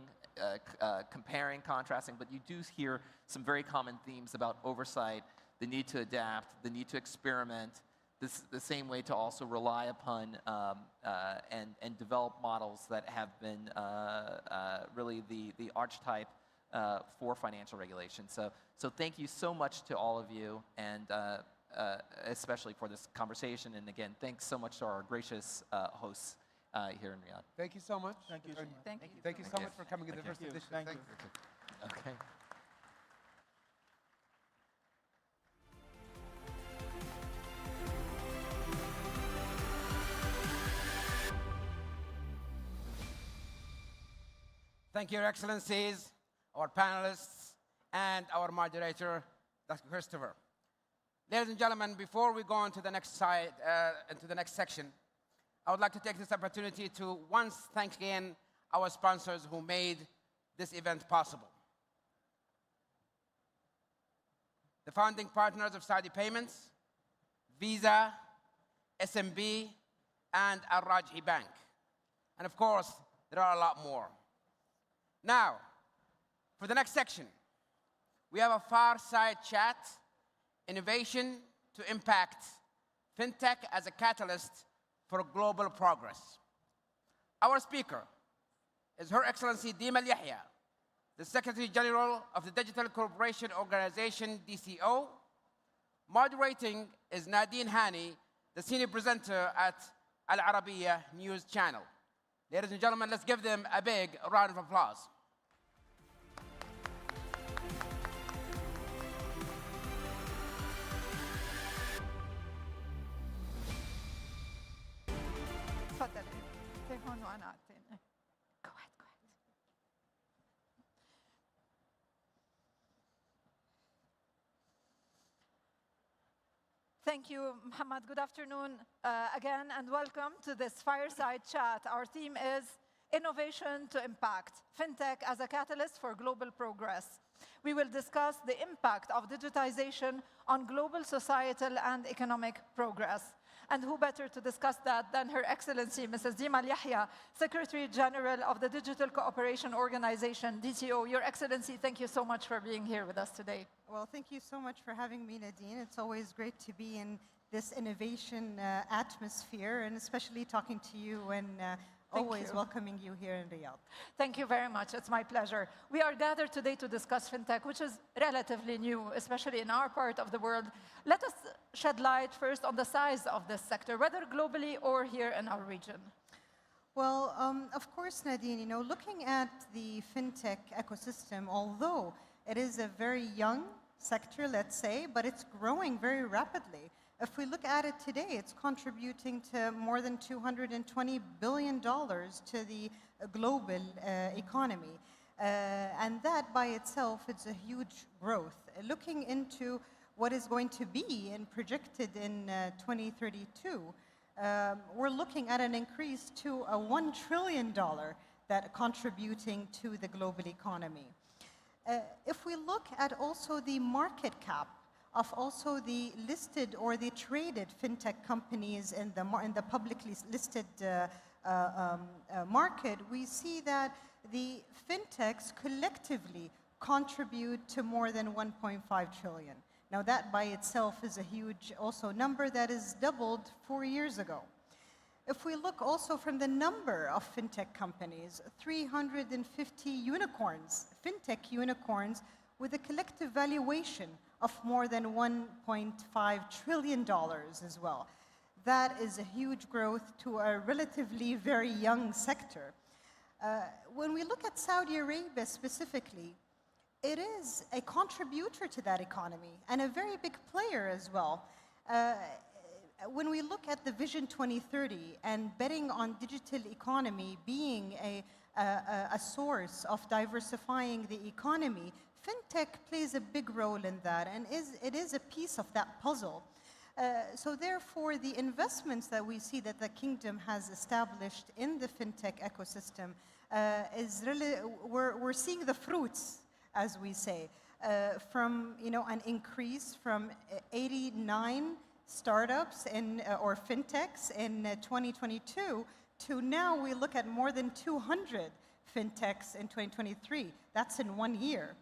comparing, contrasting, but you do hear some very common themes about oversight, the need to adapt, the need to experiment, the same way to also rely upon and develop models that have been really the archetype for financial regulation. So thank you so much to all of you, and especially for this conversation. And again, thanks so much to our gracious hosts here in Riyadh. Thank you so much. Thank you. Thank you so much for coming to the first edition. Thank you. Okay. Thank you, Your Excellencies, our panelists, and our moderator, Dr. Christopher. Ladies and gentlemen, before we go on to the next side, into the next section, I would like to take this opportunity to once thank again our sponsors who made this event possible. The founding partners of Saudi Payments, Visa, SMB, and Al Rajhi Bank. And of course, there are a lot more. Now, for the next section, we have a fireside chat, innovation to impact fintech as a catalyst for global progress. Our speaker is Her Excellency Dima Yahya, the Secretary General of the Digital Cooperation Organization, DCO. Moderating is Nadine Hani, the senior presenter at Al Arabiya News Channel. Ladies and gentlemen, let's give them a big round of applause. تفضلي. هون وأنا الثاني. Go ahead, go ahead. Thank you, Muhammad. Good afternoon again, and welcome to this fireside chat. Our theme is Innovation to Impact, Fintech as a Catalyst for Global Progress. We will discuss the impact of digitization on global societal and economic progress. And who better to discuss that than Her Excellency, Mrs. Dima Yahya, Secretary General of the Digital Cooperation Organization, DCO. Your Excellency, thank you so much for being here with us today. Well, thank you so much for having me, Nadine. It's always great to be in this innovation atmosphere, and especially talking to you and always welcoming you here in Riyadh. Thank you very much. It's my pleasure. We are gathered today to discuss fintech, which is relatively new, especially in our part of the world. Let us shed light first on the size of this sector, whether globally or here in our region. Well, of course, Nadine, you know, looking at the fintech ecosystem, although it is a very young sector, let's say, but it's growing very rapidly. If we look at it today, it's contributing to more than $220 billion to the global economy. And that by itself is a huge growth. Looking into what is going to be and projected in 2032, we're looking at an increase to a $1 trillion that contributing to the global economy. If we look at also the market cap of also the listed or the traded fintech companies in the publicly listed market, we see that the fintechs collectively contribute to more than 1.5 trillion. Now that by itself is a huge also number that is doubled 4 years ago. If we look also from the number of fintech companies, 350 unicorns, fintech unicorns, with a collective valuation of more than $1.5 trillion as well. That is a huge growth to a relatively very young sector. When we look at Saudi Arabia specifically, it is a contributor to that economy and a very big player as well. When we look at the Vision 2030 and betting on digital economy being a source of diversifying the economy, fintech plays a big role in that, and it is a piece of that puzzle. So therefore, the investments that we see that the kingdom has established in the fintech ecosystem is really, we're seeing the fruits, as we say, from an increase from 89 startups or fintechs in 2022 to now we look at more than 200 fintechs in 2023. That's in 1 year.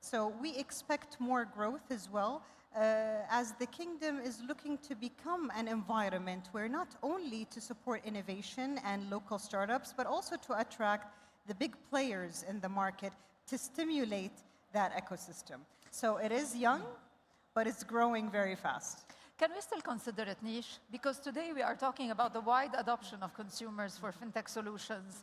So we expect more growth as well, as the kingdom is looking to become an environment where not only to support innovation and local startups, but also to attract the big players in the market to stimulate that ecosystem. So it is young, but it's growing very fast. Can we still consider it niche? Because today we are talking about the wide adoption of consumers for fintech solutions,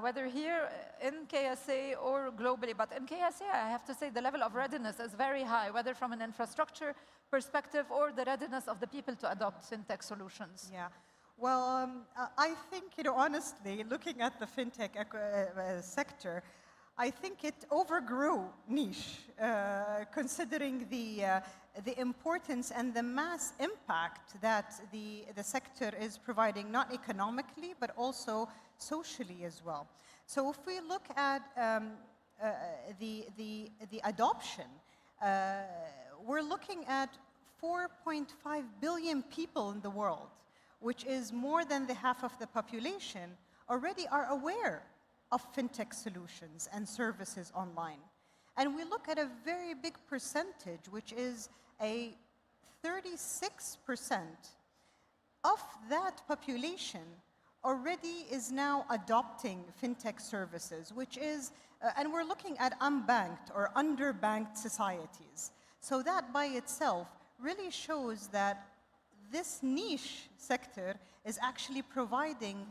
whether here in KSA or globally. But in KSA, I have to say the level of readiness is very high, whether from an infrastructure perspective or the readiness of the people to adopt fintech solutions. Yeah. Well, I think, honestly, looking at the fintech sector, I think it overgrew niche, considering the importance and the mass impact that the sector is providing, not economically, but also socially as well. So if we look at the adoption, we're looking at 4.5 billion people in the world, which is more than the half of the population, already are aware of fintech solutions and services online. And we look at a very big percentage, which is a 36% of that population already is now adopting fintech services, which is, and we're looking at unbanked or underbanked societies. So that by itself really shows that this niche sector is actually providing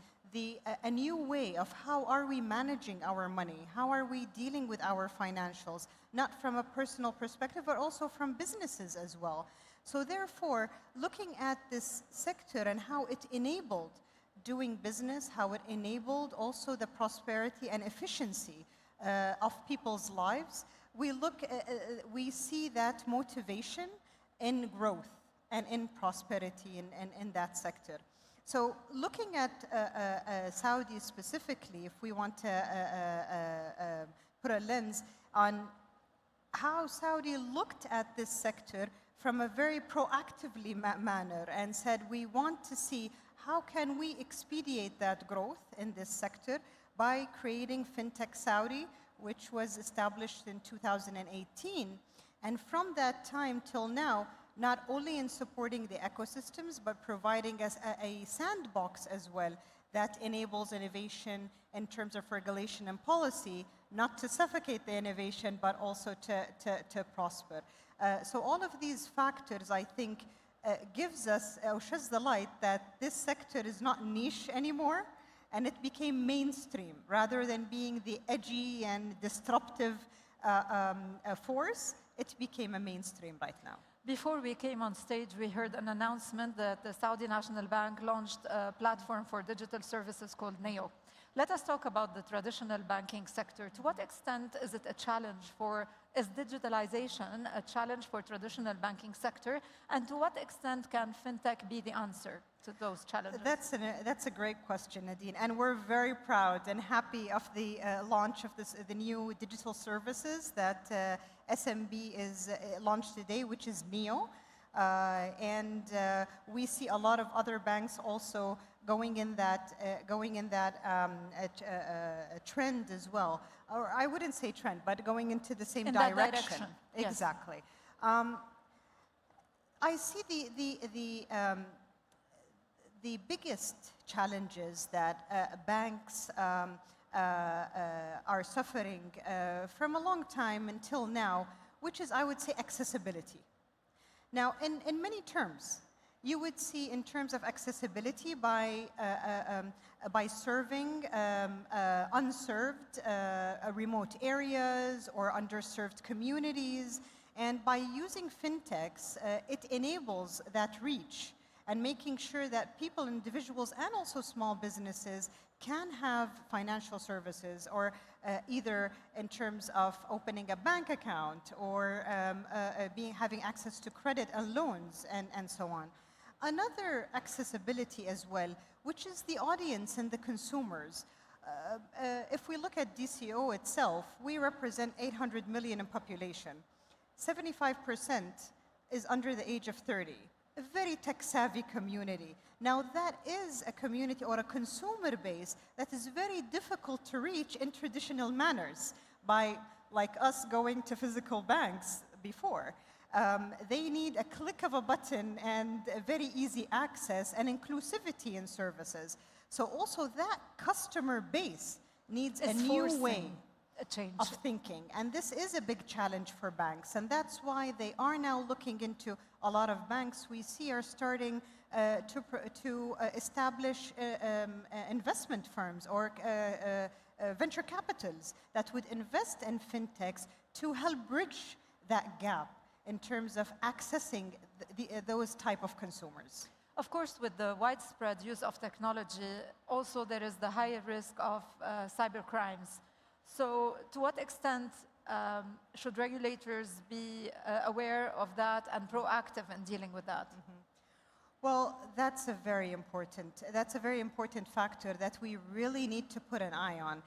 a new way of how are we managing our money, how are we dealing with our financials, not from a personal perspective, but also from businesses as well. So therefore, looking at this sector and how it enabled doing business, how it enabled also the prosperity and efficiency of people's lives, we see that motivation in growth and in prosperity in that sector. So looking at Saudi specifically, if we want to put a lens on how Saudi looked at this sector from a very proactively manner and said, we want to see how can we expedite that growth in this sector by creating Fintech Saudi, which was established in 2018. And from that time till now, not only in supporting the ecosystems, but providing us a sandbox as well that enables innovation in terms of regulation and policy, not to suffocate the innovation, but also to prosper. So all of these factors, I think, gives us, or sheds the light that this sector is not niche anymore, and it became mainstream, rather than being the edgy and disruptive force. It became a mainstream right now. Before we came on stage, we heard an announcement that the Saudi National Bank launched a platform for digital services called NEO. Let us talk about the traditional banking sector. To what extent is it a challenge is digitalization a challenge for traditional banking sector? And to what extent can fintech be the answer to those challenges? That's a great question, Nadine. And we're very proud and happy of the launch of the new digital services that SMB is launched today, which is NEO. And we see a lot of other banks also going in that trend as well. Or I wouldn't say trend, but going into the same direction. Yes. Exactly. I see the biggest challenges that banks are suffering from a long time until now, which is, I would say, accessibility. Now, in many terms, you would see in terms of accessibility by serving unserved remote areas or underserved communities, and by using fintechs, it enables that reach and making sure that people, individuals, and also small businesses can have financial services, or either in terms of opening a bank account or having access to credit and loans and so on. Another accessibility as well, which is the audience and the consumers. If we look at DCO itself, we represent 800 million in population. 75% is under the age of 30. A very tech-savvy community. Now that is a community or a consumer base that is very difficult to reach in traditional manners by, like us, going to physical banks before. They need a click of a button and a very easy access and inclusivity in services. So also that customer base needs a new way of thinking. And this is a big challenge for banks. And that's why they are now looking into a lot of banks we see are starting to establish investment firms or venture capitals that would invest in fintechs to help bridge that gap in terms of accessing those type of consumers. Of course, with the widespread use of technology, also there is the higher risk of cyber crimes. So to what extent should regulators be aware of that and proactive in dealing with that? Mm-hmm. Well, that's a very important factor that we really need to put an eye on.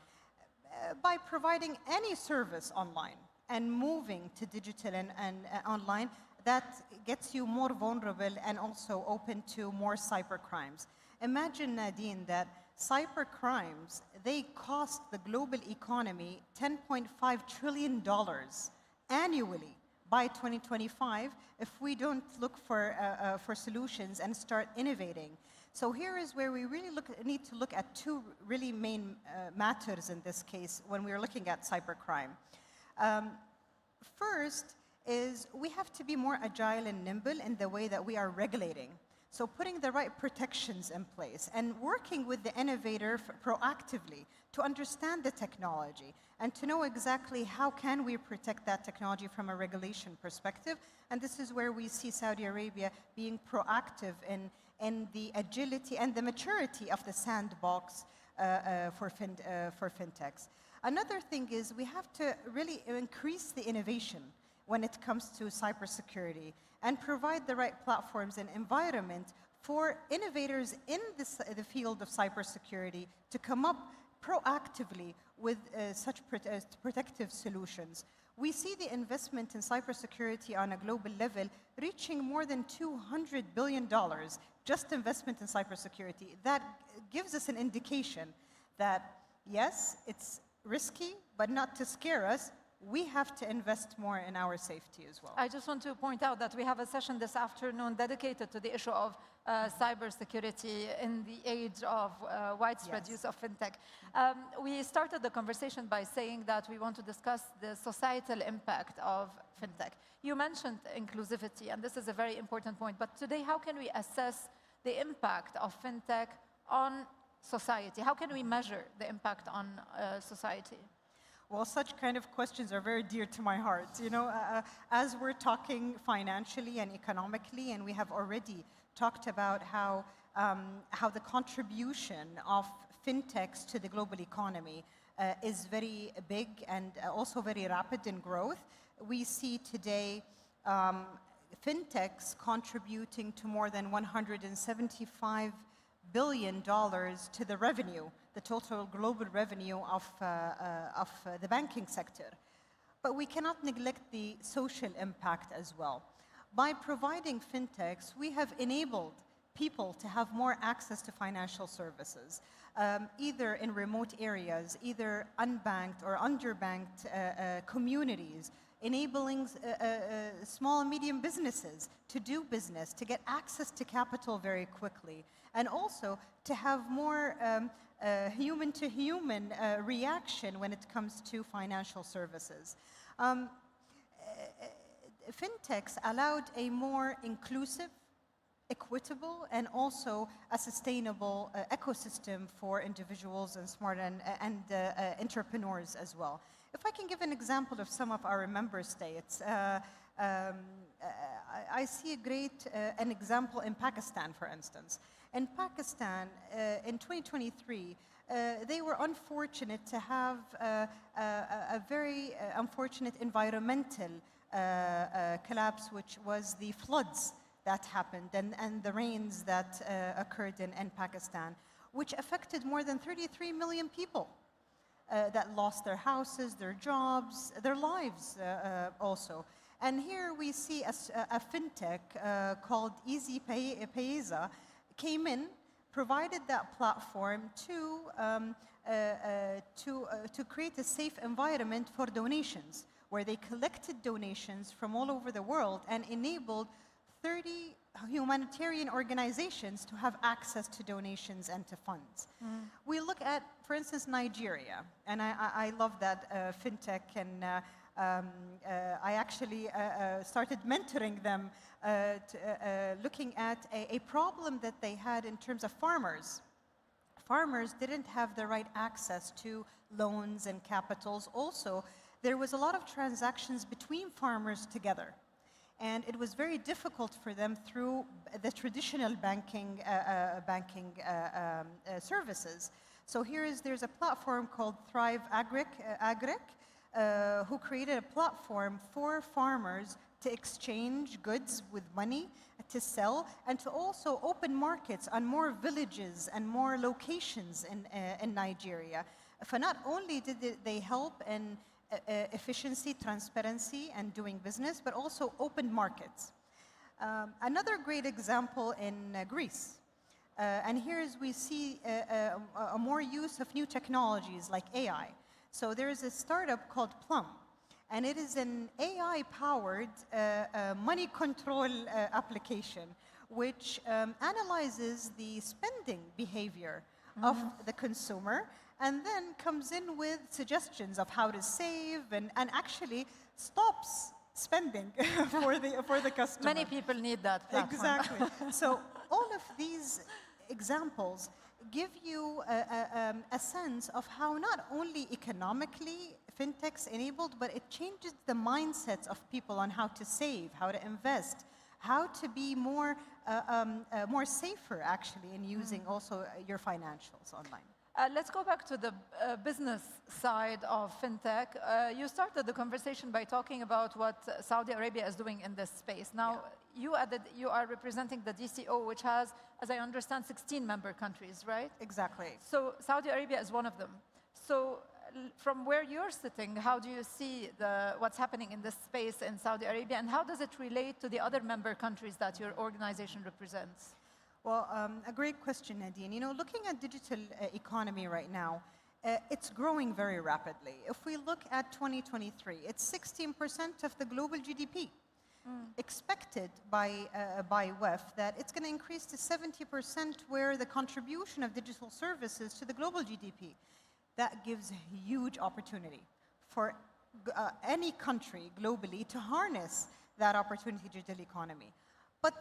By providing any service online and moving to digital and online, that gets you more vulnerable and also open to more cyber crimes. Imagine, Nadine, that cyber crimes, they cost the global economy $10.5 trillion annually by 2025 if we don't look for solutions and start innovating. So here is where we really need to look at two really main matters in this case when we are looking at cybercrime. First is we have to be more agile and nimble in the way that we are regulating. So putting the right protections in place and working with the innovator proactively to understand the technology and to know exactly how can we protect that technology from a regulation perspective. And this is where we see Saudi Arabia being proactive in the agility and the maturity of the sandbox for fintechs. Another thing is we have to really increase the innovation when it comes to cybersecurity and provide the right platforms and environment for innovators in the field of cybersecurity to come up proactively with such protective solutions. We see the investment in cybersecurity on a global level reaching more than $200 billion, just investment in cybersecurity. That gives us an indication that, yes, it's risky, but not to scare us. We have to invest more in our safety as well. I just want to point out that we have a session this afternoon dedicated to the issue of cybersecurity in the age of widespread use of fintech. We started the conversation by saying that we want to discuss the societal impact of fintech. You mentioned inclusivity, and this is a very important point. But today, how can we assess the impact of fintech on society? How can we measure the impact on society? Well, such kind of questions are very dear to my heart. You know, as we're talking financially and economically, and we have already talked about how the contribution of fintechs to the global economy is very big and also very rapid in growth. We see today fintechs contributing to more than $175 billion to the revenue, the total global revenue of the banking sector. But we cannot neglect the social impact as well. By providing fintechs, we have enabled people to have more access to financial services, either in remote areas, either unbanked or underbanked communities, enabling small and medium businesses to do business, to get access to capital very quickly, and also to have more human-to-human reaction when it comes to financial services. Fintechs allowed a more inclusive, equitable, and also a sustainable ecosystem for individuals and smart and entrepreneurs as well. If I can give an example of some of our member states, I see an example in Pakistan, for instance. In Pakistan, in 2023, they were unfortunate to have a very unfortunate environmental collapse, which was the floods that happened and the rains that occurred in Pakistan, which affected more than 33 million people that lost their houses, their jobs, their lives also. And here we see a fintech called Easy Payza came in, provided that platform to create a safe environment for donations, where they collected donations from all over the world and enabled 30 humanitarian organizations to have access to donations and to funds. We look at, for instance, Nigeria, and I love that fintech, and I actually started mentoring them, looking at a problem that they had in terms of farmers. Farmers didn't have the right access to loans and capitals. Also, there was a lot of transactions between farmers together. And it was very difficult for them through the traditional banking services. So there's a platform called Thrive Agrec, who created a platform for farmers to exchange goods with money, to sell, and to also open markets on more villages and more locations in Nigeria. For not only did they help in efficiency, transparency, and doing business, but also open markets. Another great example in Greece. And here we see a more use of new technologies like AI. So there is a startup called Plum. and it is an AI-powered money control application, which analyzes the spending behavior of the consumer, and then comes in with suggestions of how to save, and actually stops spending for the customer. Many people need that platform. Exactly. So all of these examples give you a sense of how not only economically fintechs enabled, but it changes the mindsets of people on how to save, how to invest, how to be more safer actually in using also your financials online. Let's go back to the business side of fintech. You started the conversation by talking about what Saudi Arabia is doing in this space. Now, you are representing the DCO, which has, as I understand, 16 member countries, right? Exactly. So Saudi Arabia is one of them. So from where you're sitting, how do you see what's happening in this space in Saudi Arabia, and how does it relate to the other member countries that your organization represents? Well, a great question, Nadine. You know, looking at digital economy right now, it's growing very rapidly. If we look at 2023, it's 16% of the global GDP. Expected by WEF that it's going to increase to 70% where the contribution of digital services to the global GDP. That gives a huge opportunity for any country globally to harness that opportunity digital economy. But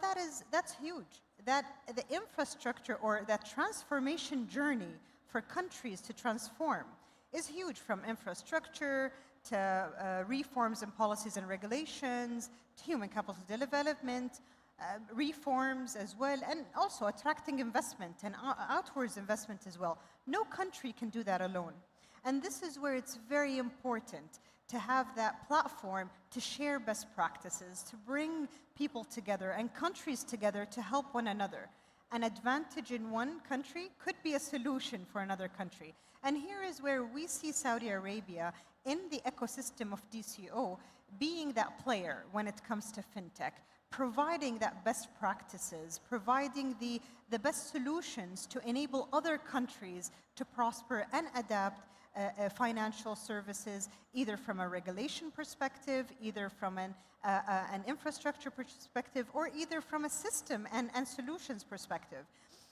that's huge. That the infrastructure or that transformation journey for countries to transform is huge, from infrastructure to reforms in policies and regulations, to human capital development, reforms as well, and also attracting investment and outwards investment as well. No country can do that alone. And this is where it's very important to have that platform to share best practices, to bring people together and countries together to help one another. An advantage in one country could be a solution for another country. And here is where we see Saudi Arabia in the ecosystem of DCO being that player when it comes to fintech, providing that best practices, providing the best solutions to enable other countries to prosper and adapt financial services, either from a regulation perspective, either from an infrastructure perspective, or either from a system and solutions perspective.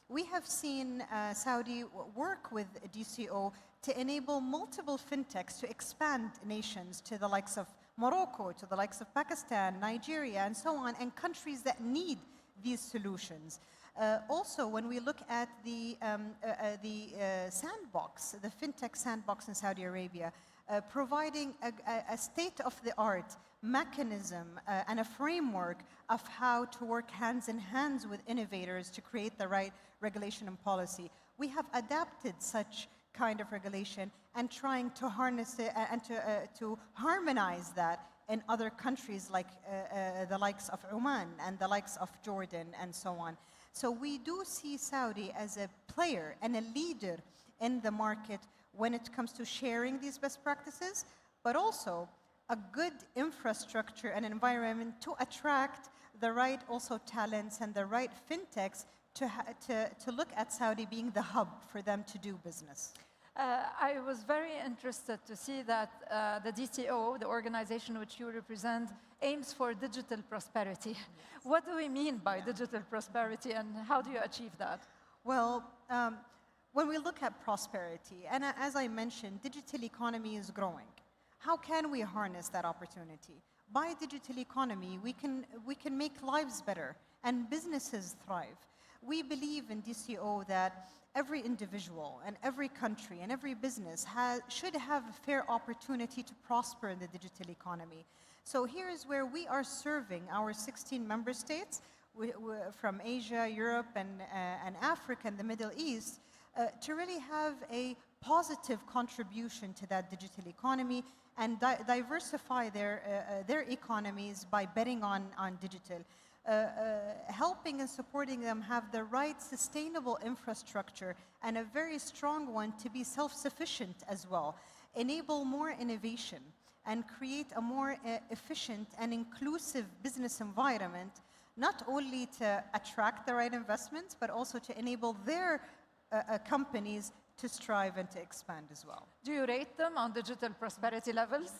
We have seen Saudi work with DCO to enable multiple fintechs to expand nations to the likes of Morocco, to the likes of Pakistan, Nigeria, and so on, and countries that need these solutions. Also, when we look at the sandbox, the fintech sandbox in Saudi Arabia, providing a state-of-the-art mechanism and a framework of how to work hands in hands with innovators to create the right regulation and policy. We have adapted such kind of regulation and trying to harness it and to harmonize that in other countries like the likes of Oman and the likes of Jordan and so on. So we do see Saudi as a player and a leader in the market when it comes to sharing these best practices, but also a good infrastructure and environment to attract the right also talents and the right fintechs to look at Saudi being the hub for them to do business. I was very interested to see that the DCO, the organization which you represent, aims for digital prosperity. Yes. What do we mean by digital prosperity, and how do you achieve that? Well, when we look at prosperity, and as I mentioned, digital economy is growing. How can we harness that opportunity? By digital economy, we can make lives better and businesses thrive. We believe in DCO that every individual and every country and every business should have a fair opportunity to prosper in the digital economy. So here is where we are serving our 16 member states from Asia, Europe, and Africa and the Middle East to really have a positive contribution to that digital economy and diversify their economies by betting on digital. Helping and supporting them have the right sustainable infrastructure and a very strong one to be self-sufficient as well. Enable more innovation and create a more efficient and inclusive business environment, not only to attract the right investments, but also to enable their companies to strive and to expand as well. Do you rate them on digital prosperity levels?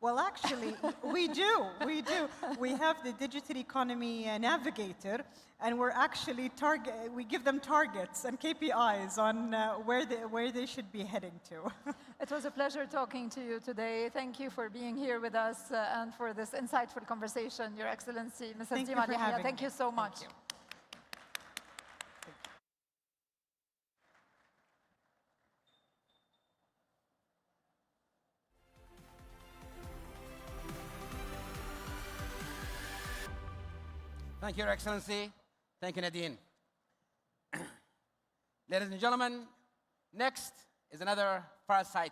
Well, actually, we do. We have the Digital Economy Navigator, and we're actually we give them targets and KPIs on where they should be heading to. It was a pleasure talking to you today. Thank you for being here with us and for this insightful conversation, Your Excellency, Mrs. Thank you Dima for Yahya. having Thank me. you so much. Thank you. Thank you, Your Excellency. Thank you, Nadine. Ladies and gentlemen, next is another fireside